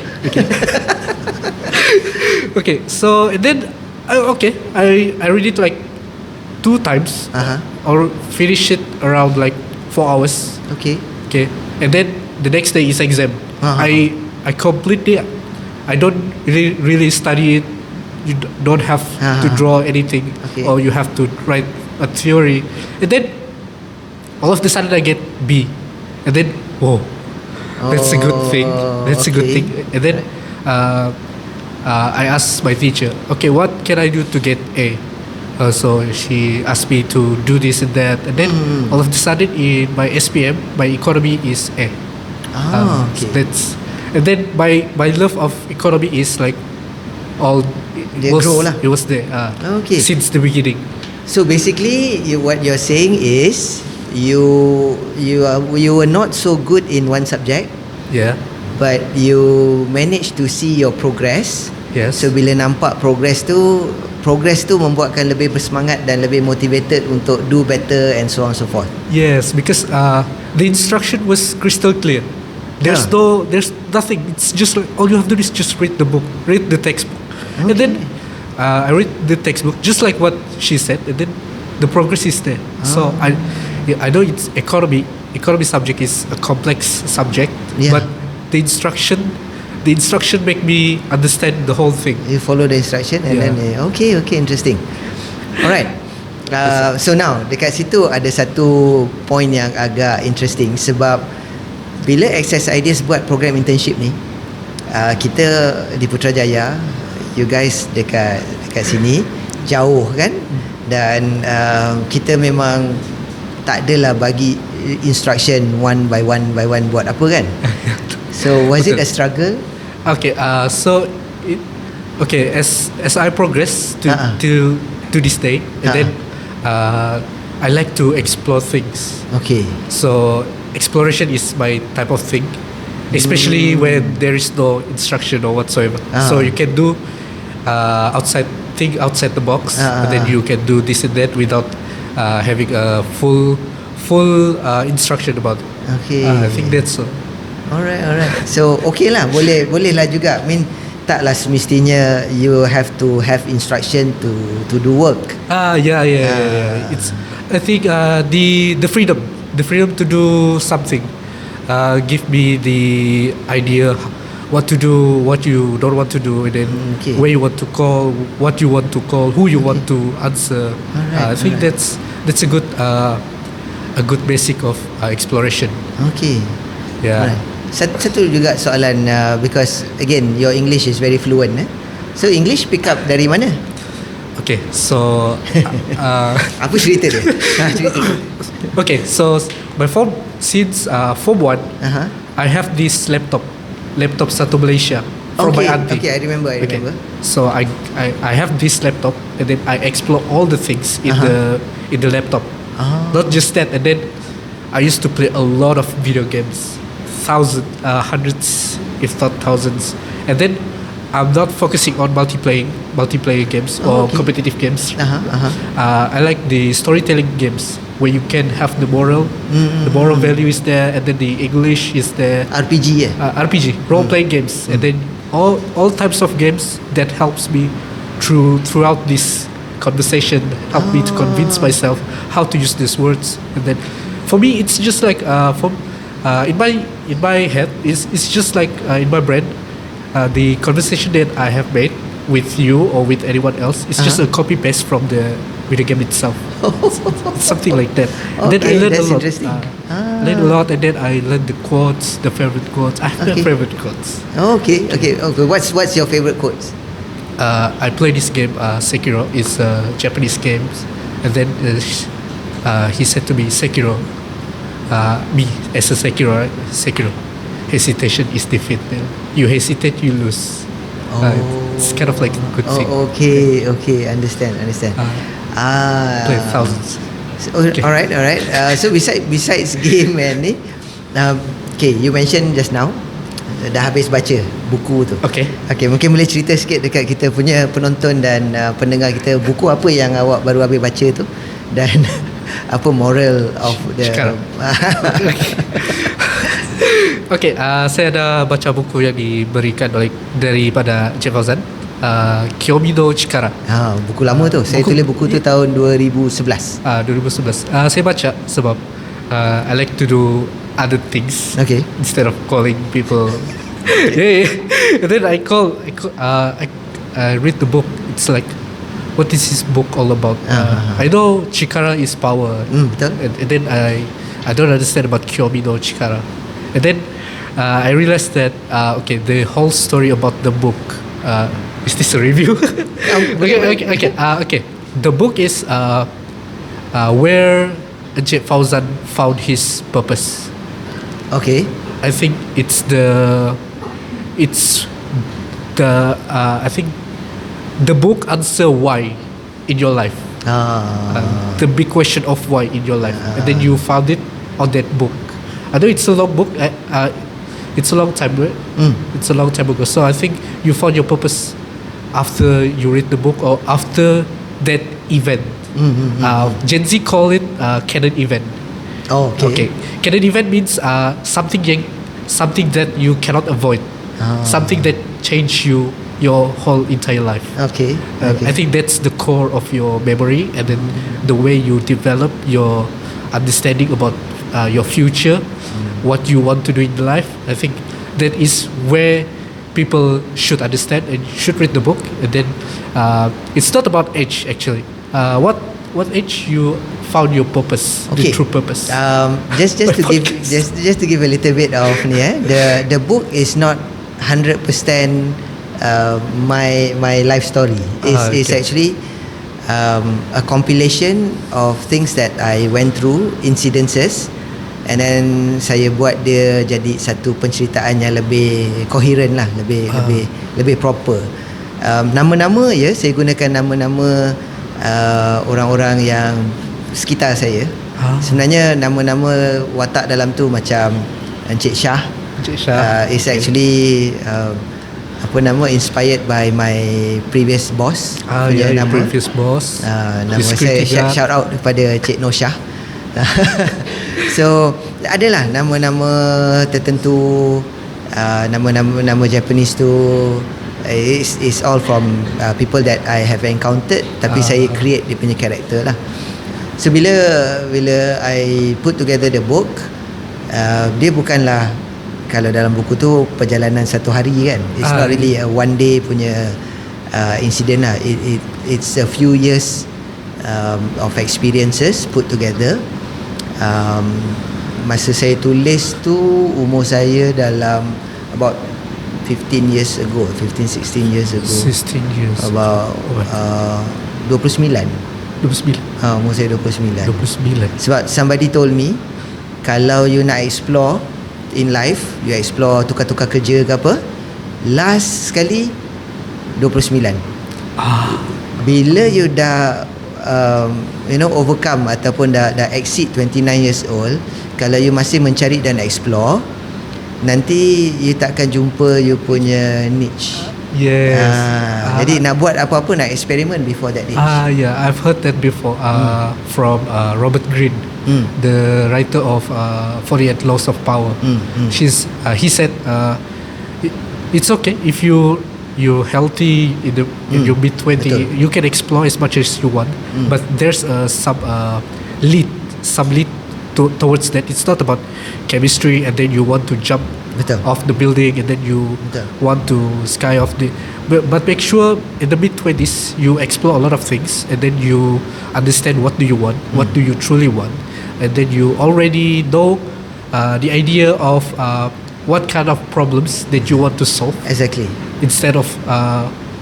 Okay. So and then I read it like 2 times, or finish it around like 4 hours. Okay. And then the next day is exam. I completely, I don't really study it. You don't have to draw anything, or you have to write a theory. And then all of a sudden I get B, and then that's a good thing. That's a good thing. And then I asked my teacher, okay, what can I do to get A? So she asked me to do this and that, and then all of a sudden in my SPM, my economy is A. So that's, and then my love of economy is like it was there since the beginning. So basically, what you're saying is you were not so good in one subject. Yeah. but you manage to see your progress. Yes. So bila nampak progress tu membuatkan lebih bersemangat dan lebih motivated untuk do better and so on so forth. Yes, because the instruction was crystal clear. There's nothing. It's just like all you have to do is just read the book, read the textbook, and then I read the textbook just like what she said, and then the progress is there. So I know it's economy. Economy subject is a complex subject, but the instruction make me understand the whole thing. You follow the instruction and then okay, interesting. Alright. So now dekat situ ada satu point yang agak interesting sebab bila Access Ideas buat program internship ni, kita di Putrajaya, you guys dekat sini jauh kan, dan kita memang tak adalah bagi instruction one by one buat apa kan. So was it a struggle? Okay, as I progress to this day, and then I like to explore things. Okay. So exploration is my type of thing, especially when there is no instruction or whatsoever. So you can do outside the box, and then you can do this and that without having a full instruction about it. Okay. I think that's so. Alright. So okay lah, boleh lah juga. I mean, taklah semestinya you have to have instruction to do work. Yeah. It's, I think the freedom to do something give me the idea what to do, what you don't want to do, and then where you want to call, what you want to call, who you want to answer. I think that's a good basic of exploration. Okay. Yeah. Alright. Satu juga soalan, because again your English is very fluent. So English pick up dari mana? Okay, so apa cerita dia? Cerita. Okay, so my form 1, I have this laptop Satu Malaysia from my auntie. Okay, I remember. So I have this laptop, and then I explore all the things in the laptop. Not just that, and then I used to play a lot of video games, hundreds, if not thousands, and then I'm not focusing on multiplayer games or competitive games. I like the storytelling games where you can have the moral value is there, and then the English is there. RPG RPG, role-playing games, and then all types of games that helps me throughout this conversation, help me to convince myself how to use these words, and then for me it's just like in my head it's just like in my brain, the conversation that I have made with you or with anyone else is just a copy paste from the video game itself. It's something like that. And then I learned a lot. Learn a lot, and then I learned the quotes, the favorite quotes. I have the favorite quotes. Okay. What's your favorite quotes? I play this game, Sekiro. It's a Japanese game, and then he said to me, Sekiro, me as a Sekiro, right? Sekiro, hesitation is defeat. You hesitate, you lose. It's kind of like a good thing. Okay, understand. Play thousands. Alright. So besides game ni, okay, you mentioned just now dah habis baca buku tu. Okay, mungkin boleh cerita sikit dekat kita punya penonton dan pendengar kita, buku apa yang awak baru habis baca tu, dan apa moral of the Okay, saya ada baca buku yang diberikan daripada Encik Fauzan, Kiyomi no Chikara. Buku lama tu. Saya tulis buku tu tahun 2011. 2011. Saya baca sebab I like to do other things instead of calling people. And then I read the book. It's like, what is this book all about? I know Chikara is power, and then I don't understand about Kiyomi no Chikara. And then I realized that the whole story about the book. Is this a review? Okay. The book is where Encik Fauzan found his purpose. Okay. I think I think the book answer why in your life. The big question of why in your life, and then you found it on that book. I know it's a long book. it's a long time, right? It's a long time ago. So I think you found your purpose after you read the book or after that event. Gen Z call it canon event. Oh, okay. Canon event means something that you cannot avoid, something that changed your whole entire life. Okay. I think that's the core of your memory, and then the way you develop your understanding about your future, what you want to do in life. I think that is where people should understand and should read the book. And then it's not about age actually. What age you found your purpose, the true purpose? Just to give a little bit of the book is not 100% my life story. It's actually a compilation of things that I went through, incidences, and then saya buat dia jadi satu penceritaan yang lebih coherent lah, lebih proper. Nama-nama saya gunakan nama-nama orang-orang yang sekitar saya. Sebenarnya nama-nama watak dalam tu macam Encik Shah. It's actually inspired by my previous boss. Nama previous boss. Nama saya shout out kepada Cik Noh Shah. So adalah nama-nama tertentu, nama Japanese tu is all from people that I have encountered, tapi saya create dia punya karakter lah. So bila I put together the book, dia bukanlah, kalau dalam buku tu perjalanan satu hari kan. It's not really a one day punya incident lah. It's a few years of experiences put together. Masa saya tulis tu umur saya dalam about 16 years ago. 16 years. About 29. Umur saya 29. Sebab somebody told me, kalau you nak explore in life, you explore tukar-tukar kerja ke apa, last sekali 29. Bila you dah overcome ataupun dah exceed 29 years old, kalau you masih mencari dan explore, nanti you takkan jumpa you punya niche. Yes. Jadi nak buat apa-apa, nak eksperimen before that age. Yeah, I've heard that before from Robert Greene, the writer of 48 Laws of Power. He said it's okay if you're healthy in your mid-20, you can explore as much as you want, but there's some lead towards that. It's not about chemistry and then you want to jump off the building and then you want to sky off the, but make sure in the mid-20s you explore a lot of things, and then you understand what do you want, what do you truly want, and then you already know the idea of what kind of problems that you want to solve. Exactly. Instead of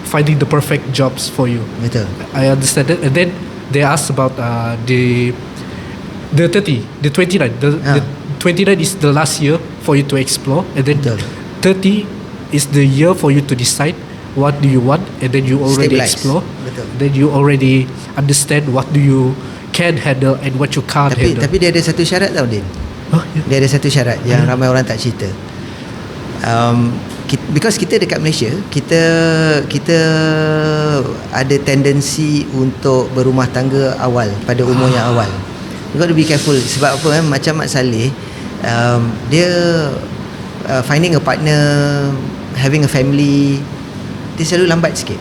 finding the perfect jobs for you. Betul. I understand it. And then they asked about the 29. The 29 is the last year for you to explore, and then 30 is the year for you to decide what do you want, and then you already explore. Then you already understand what do you can handle and what you can't handle. Tapi dia ada satu syarat tau, Din. Dia ada satu syarat yang ramai orang tak cerita. Because kita dekat Malaysia, kita ada tendensi untuk berumah tangga awal, pada umur yang awal. You got to be careful. Sebab apa macam Mat Saleh, dia finding a partner, having a family, dia selalu lambat sikit.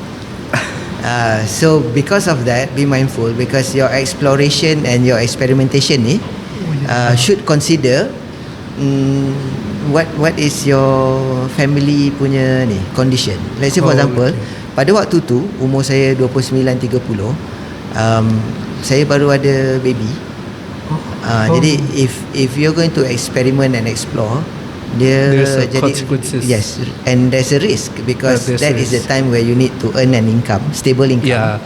So because of that, be mindful, because your exploration and your experimentation ni should consider what is your family punya ni condition. Let's say for example, pada waktu tu umur saya 29-30, saya baru ada baby. Jadi if you're going to experiment and explore, there's jadi consequences. Yes, and there's a risk, because that is the time where you need to earn an income, stable income,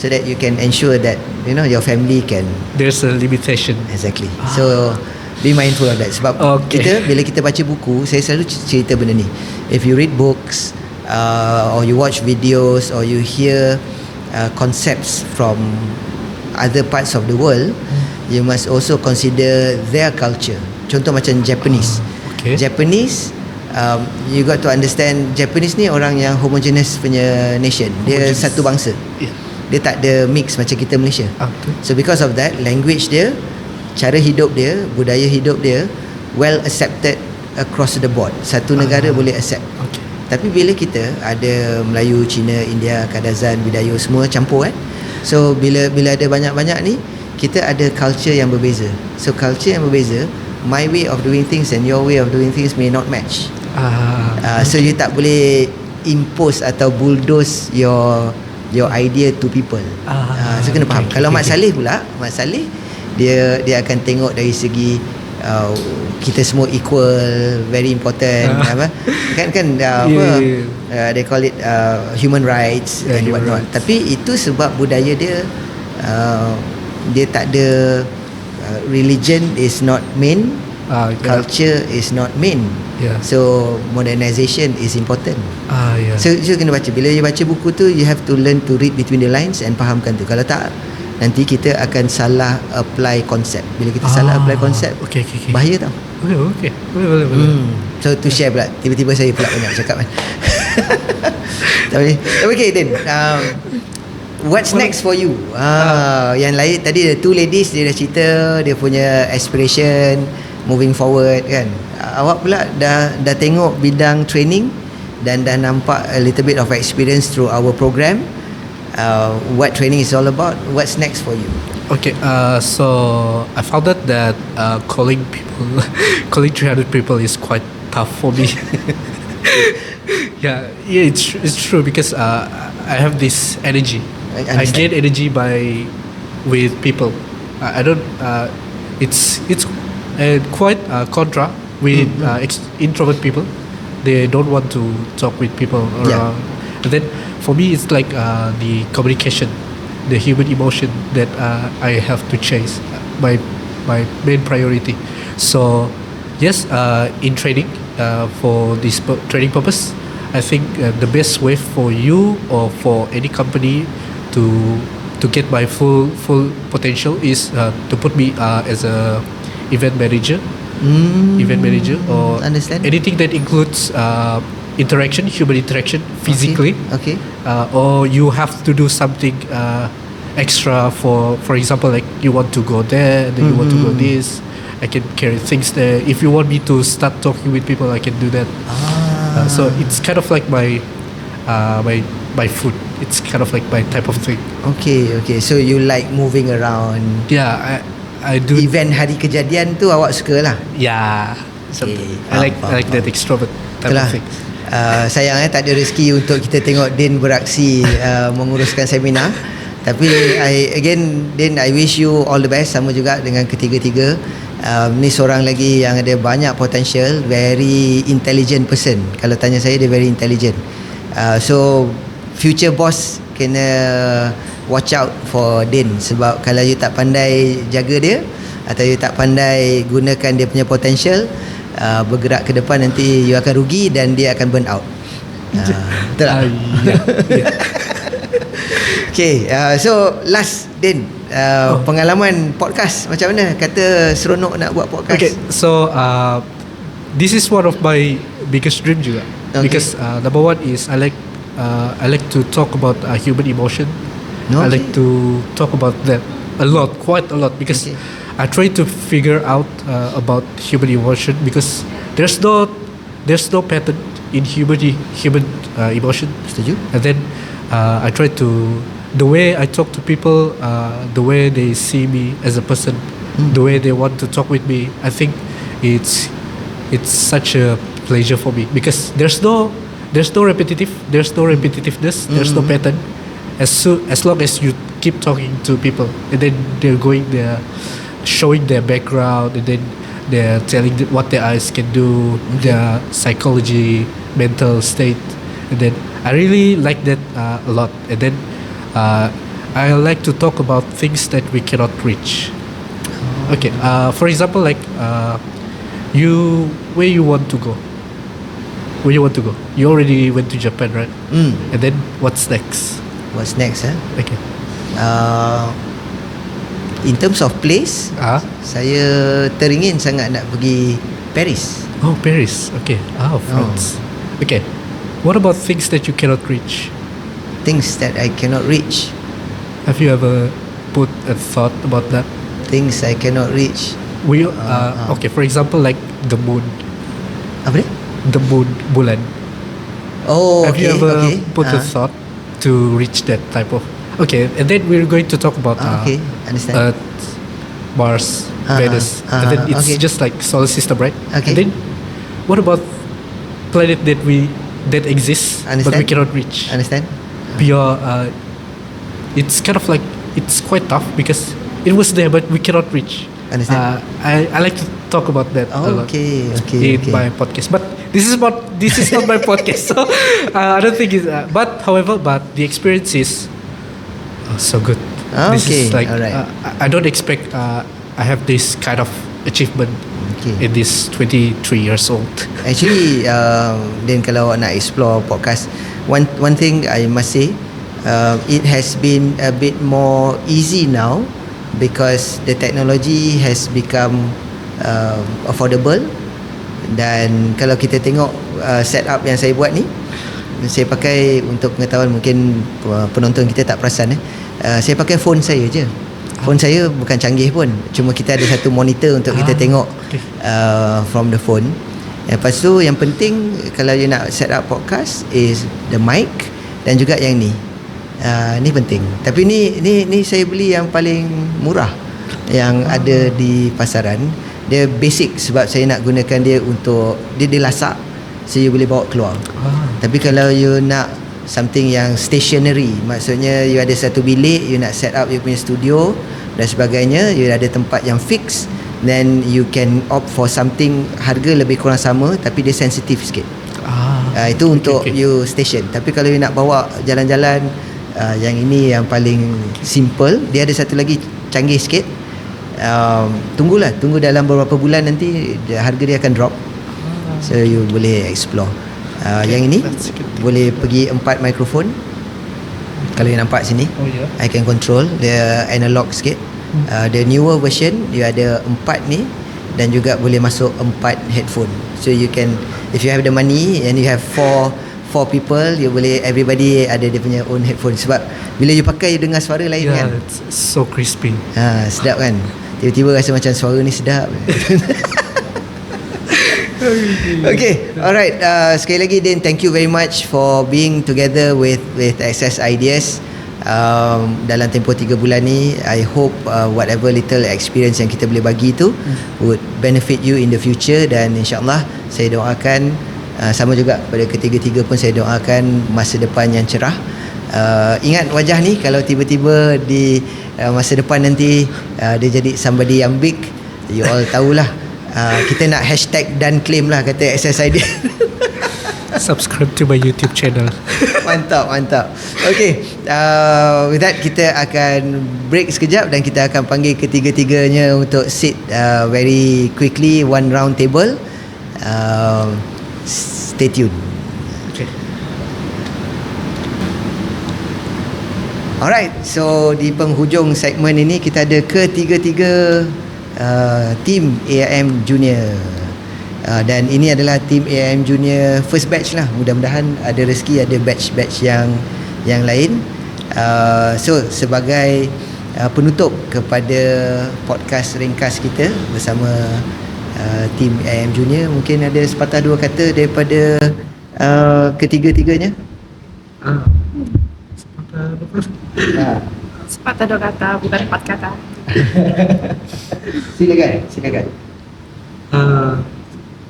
so that you can ensure that your family can. There's a limitation. Exactly. So be mindful of that. Sebab bila kita baca buku, saya selalu cerita benda ni. If you read books, or you watch videos, or you hear concepts from other parts of the world, you must also consider their culture. Contoh macam Japanese. Japanese, you got to understand Japanese ni orang yang homogeneous punya nation. Dia satu bangsa. Dia tak ada mix macam kita Malaysia. So because of that, language dia, cara hidup dia, budaya hidup dia well accepted across the board. Satu negara boleh accept. Tapi bila kita ada Melayu, Cina, India, Kadazan, Bidayuh semua campur kan. So bila ada banyak-banyak ni, kita ada culture yang berbeza. So culture yang berbeza, my way of doing things and your way of doing things may not match. So you tak boleh impose atau bulldoze your idea to people. So kena faham. Kalau Mat Saleh pula, Mat Saleh dia akan tengok dari segi kita semua equal, very important, apa kan they call it human rights and whatnot. Tapi itu sebab budaya dia dia tak ada religion is not main, culture is not main. So modernization is important. So you kena baca. Bila you baca buku tu, you have to learn to read between the lines and fahamkan tu. Kalau tak, nanti kita akan salah apply konsep. Bila kita salah apply konsep, bahaya tau. Boleh. So to share pula, tiba-tiba saya pula banyak cakap kan. Tapi okay Din, what's next for you? Yang lain tadi the two ladies, dia dah cerita dia punya aspiration moving forward kan. Awak pula dah tengok bidang training dan dah nampak a little bit of experience through our program. What training is all about. What's next for you? Okay, so I found out that calling 300 people is quite tough for me. yeah, it's true because I have this energy. I get energy with people. I don't. It's quite contra with introvert people. They don't want to talk with people around. And then for me, it's like the communication, the human emotion that I have to chase, my main priority. So yes, in training for this training purpose, I think the best way for you or for any company to get my full potential is to put me as a event manager, or understand anything that includes human interaction physically. Okay. Or you have to do something extra for example, like you want to go there, then you want to go this. I can carry things there. If you want me to start talking with people, I can do that. So it's kind of like my food. It's kind of like my type of thing. Okay. So you like moving around? Yeah, I do. Event hari kejadian tu awak suka lah? Yeah. I like that extrovert type of thing. Sayang tak ada rezeki untuk kita tengok Din beraksi menguruskan seminar. Tapi Din, I wish you all the best. Sama juga dengan ketiga-tiga. Ni seorang lagi yang ada banyak potential, very intelligent person. Kalau tanya saya, dia very intelligent. So future boss kena watch out for Din. Sebab kalau you tak pandai jaga dia, atau you tak pandai gunakan dia punya potential, bergerak ke depan, nanti you akan rugi dan dia akan burn out. Betul tak? Okay, so last Din, pengalaman podcast macam mana? Kata seronok nak buat podcast. Okay, so this is one of my biggest dream juga. Because number one is I like to talk about human emotion. I like to talk about that quite a lot, because I try to figure out about human emotion, because there's no pattern in human emotion. Setuju. And then I try to, the way I talk to people, the way they see me as a person, the way they want to talk with me, I think it's such a pleasure for me, because there's no repetitiveness, there's no pattern. As long as you keep talking to people, and then they're showing their background, and then they're telling what their eyes can do, their psychology, mental state, and then I really like that a lot. And then I like to talk about things that we cannot reach. Okay, for example, like where you want to go? You already went to Japan, right? And then what's next? What's next? Okay. In terms of place, saya teringin sangat nak pergi Paris. Oh, Paris. Okay. France. Okay. What about things that you cannot reach? Things that I cannot reach. Have you ever put a thought about that? Things I cannot reach. Okay, for example, like the moon. Apa dia? The moon, bulan. Oh, Have okay. you ever Okay. put a thought to reach that type of? Okay, and then we're going to talk about Okay, understand. Earth, Mars, Venus, and then it's okay. just like solar system, right? Okay. And then, what about planet that exists but we Understand. cannot reach? Understand? Beyond, it's kind of like it's quite tough because it was there but we cannot reach. Understand. I like to talk about that a lot Okay. in my podcast, but this is not my podcast, so I don't think it's. But the experience is so good. This Okay, is like alright. I don't expect I have this kind of achievement in this 23 years old. Actually, then kalau nak explore podcast, one thing I must say, it has been a bit more easy now because the technology has become affordable. Dan kalau kita tengok setup yang saya buat ni, saya pakai, untuk pengetahuan mungkin penonton kita tak perasan, saya pakai phone saya je. Phone saya bukan canggih pun, cuma kita ada satu monitor untuk kita tengok from the phone. Lepas tu yang penting kalau you nak set up podcast is the mic dan juga yang ni. Ni penting. Tapi ni saya beli yang paling murah yang ada di pasaran. Dia basic sebab saya nak gunakan dia untuk dia lasak, so you boleh bawa keluar. Tapi kalau you nak something yang stationary, maksudnya you ada satu bilik, you nak set up you punya studio dan sebagainya, you ada tempat yang fix, then you can opt for something harga lebih kurang sama tapi dia sensitif sikit. Itu untuk you station. Tapi kalau you nak bawa jalan-jalan, yang ini yang paling simple. Dia ada satu lagi canggih sikit. Tunggu dalam beberapa bulan nanti harga dia akan drop, so you boleh explore. Yang ini boleh pergi 4 mikrofon. Kalau you nampak sini, I can control. Dia analog sikit. The newer version you ada 4 ni dan juga boleh masuk 4 headphone. So you can, if you have the money and you have 4 people, you boleh, everybody ada dia punya own headphone. Sebab bila you pakai, you dengar suara lain kan. It's so crispy. Sedap kan. Tiba-tiba rasa macam suara ni sedap. Okay, alright. Sekali lagi Din, thank you very much for being together with Access Ideas. Dalam tempoh 3 bulan ni, I hope whatever little experience yang kita boleh bagi tu would benefit you in the future. Dan insyaAllah saya doakan, sama juga kepada ketiga-tiga pun saya doakan masa depan yang cerah. Ingat wajah ni, kalau tiba-tiba di masa depan nanti dia jadi somebody yang big, you all tahulah. Kita nak hashtag dan claim lah, kata Access Idea. Subscribe to my YouTube channel. Mantap. Okay, with that kita akan break sekejap dan kita akan panggil ketiga-tiganya untuk sit very quickly, one round table. Stay tuned. Okay. Alright, so di penghujung segmen ini kita ada ketiga-tiga team AIM Junior. Dan ini adalah team AIM Junior first batch lah. Mudah-mudahan ada rezeki, ada batch-batch yang lain. So sebagai penutup kepada podcast ringkas kita bersama team AIM Junior, mungkin ada sepatah dua kata daripada ketiga-tiganya. Sepatah dua kata, bukan 4 kata. Silakan.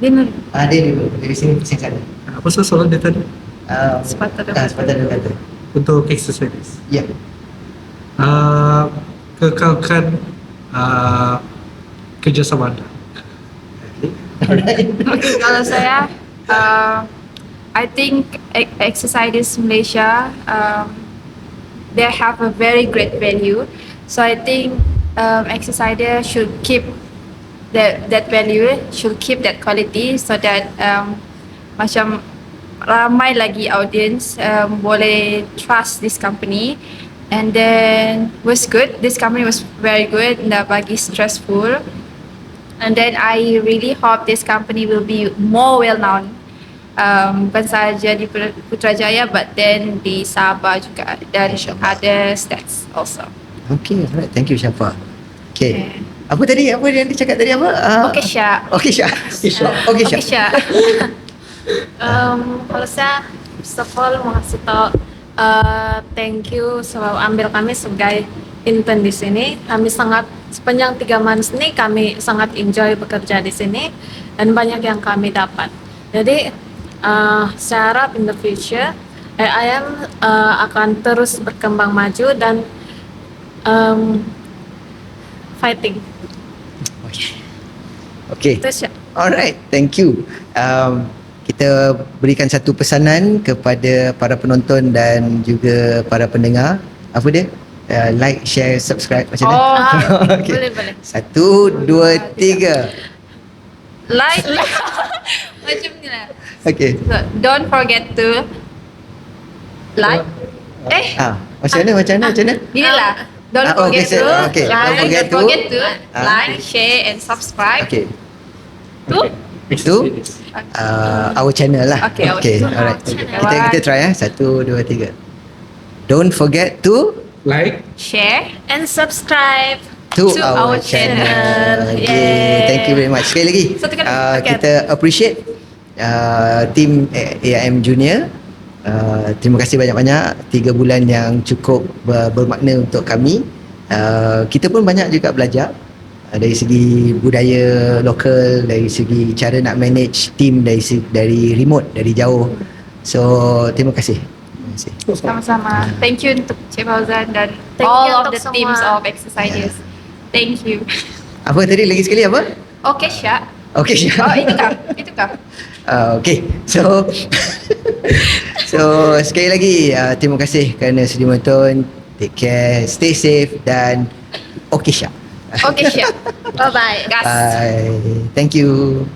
Din Dulu dari sini sana. Apa soalan dia tadi? sepatah dua kata. Untuk exercise. Ya. Kekalkan kerjasama anda. Okay, kalau saya, I think exercises Malaysia, they have a very great value. So I think exercises should keep that value, should keep that quality, so that macam ramai lagi audience boleh trust this company. And then was good. This company was very good. Dah bagi stressful. And then I really hope this company will be more well known. Bukan saja di Putrajaya, but then di Sabah juga, dan other states also. Okay, alright. Thank you, Syafa. Okay. Apa tadi? Apa yang dia cakap tadi apa? Okay, Syah. Okay, Syah. Okay, Syah. Okay, Syah. Kalau saya first of all mau kasih tau thank you selalu ambil kami sebagai intern di sini. Kami sangat sepanjang 3 months ini kami sangat enjoy bekerja di sini dan banyak yang kami dapat. Jadi saya harap in the future IIM akan terus berkembang maju dan fighting. Okay. Alright, thank you. Kita berikan satu pesanan kepada para penonton dan juga para pendengar. Apa dia? Like, share, subscribe macam mana? Boleh. 1, 2, 3. Like. Macam ni lah. Okay. So, don't forget to like. Macam mana? Gini lah. Don't forget to okay. like, Don't forget to like, share and subscribe. Okay. To our channel lah. Okay, our channel. Alright. Kita try 1, 2, 3. Don't forget to Like, share And subscribe to our channel. Okay. Thank you very much. Sekali lagi, kita appreciate team AIM Junior. Terima kasih banyak-banyak. 3 bulan yang cukup bermakna untuk kami. Kita pun banyak juga belajar dari segi budaya lokal, dari segi cara nak manage team dari remote, dari jauh. So terima kasih. Sama-sama. Thank you untuk Cik Fauzan dan Thank you all of untuk the semua. teams of exercises. Thank you. Apa tadi lagi sekali apa? Okay, Syah. Okay, Syah. Oh, itu kah? Okay, so sekali lagi terima kasih kerana sudi menonton. Take care, stay safe dan okay, Syah. Okay, Syah. bye bye. Gas. Bye. Thank you.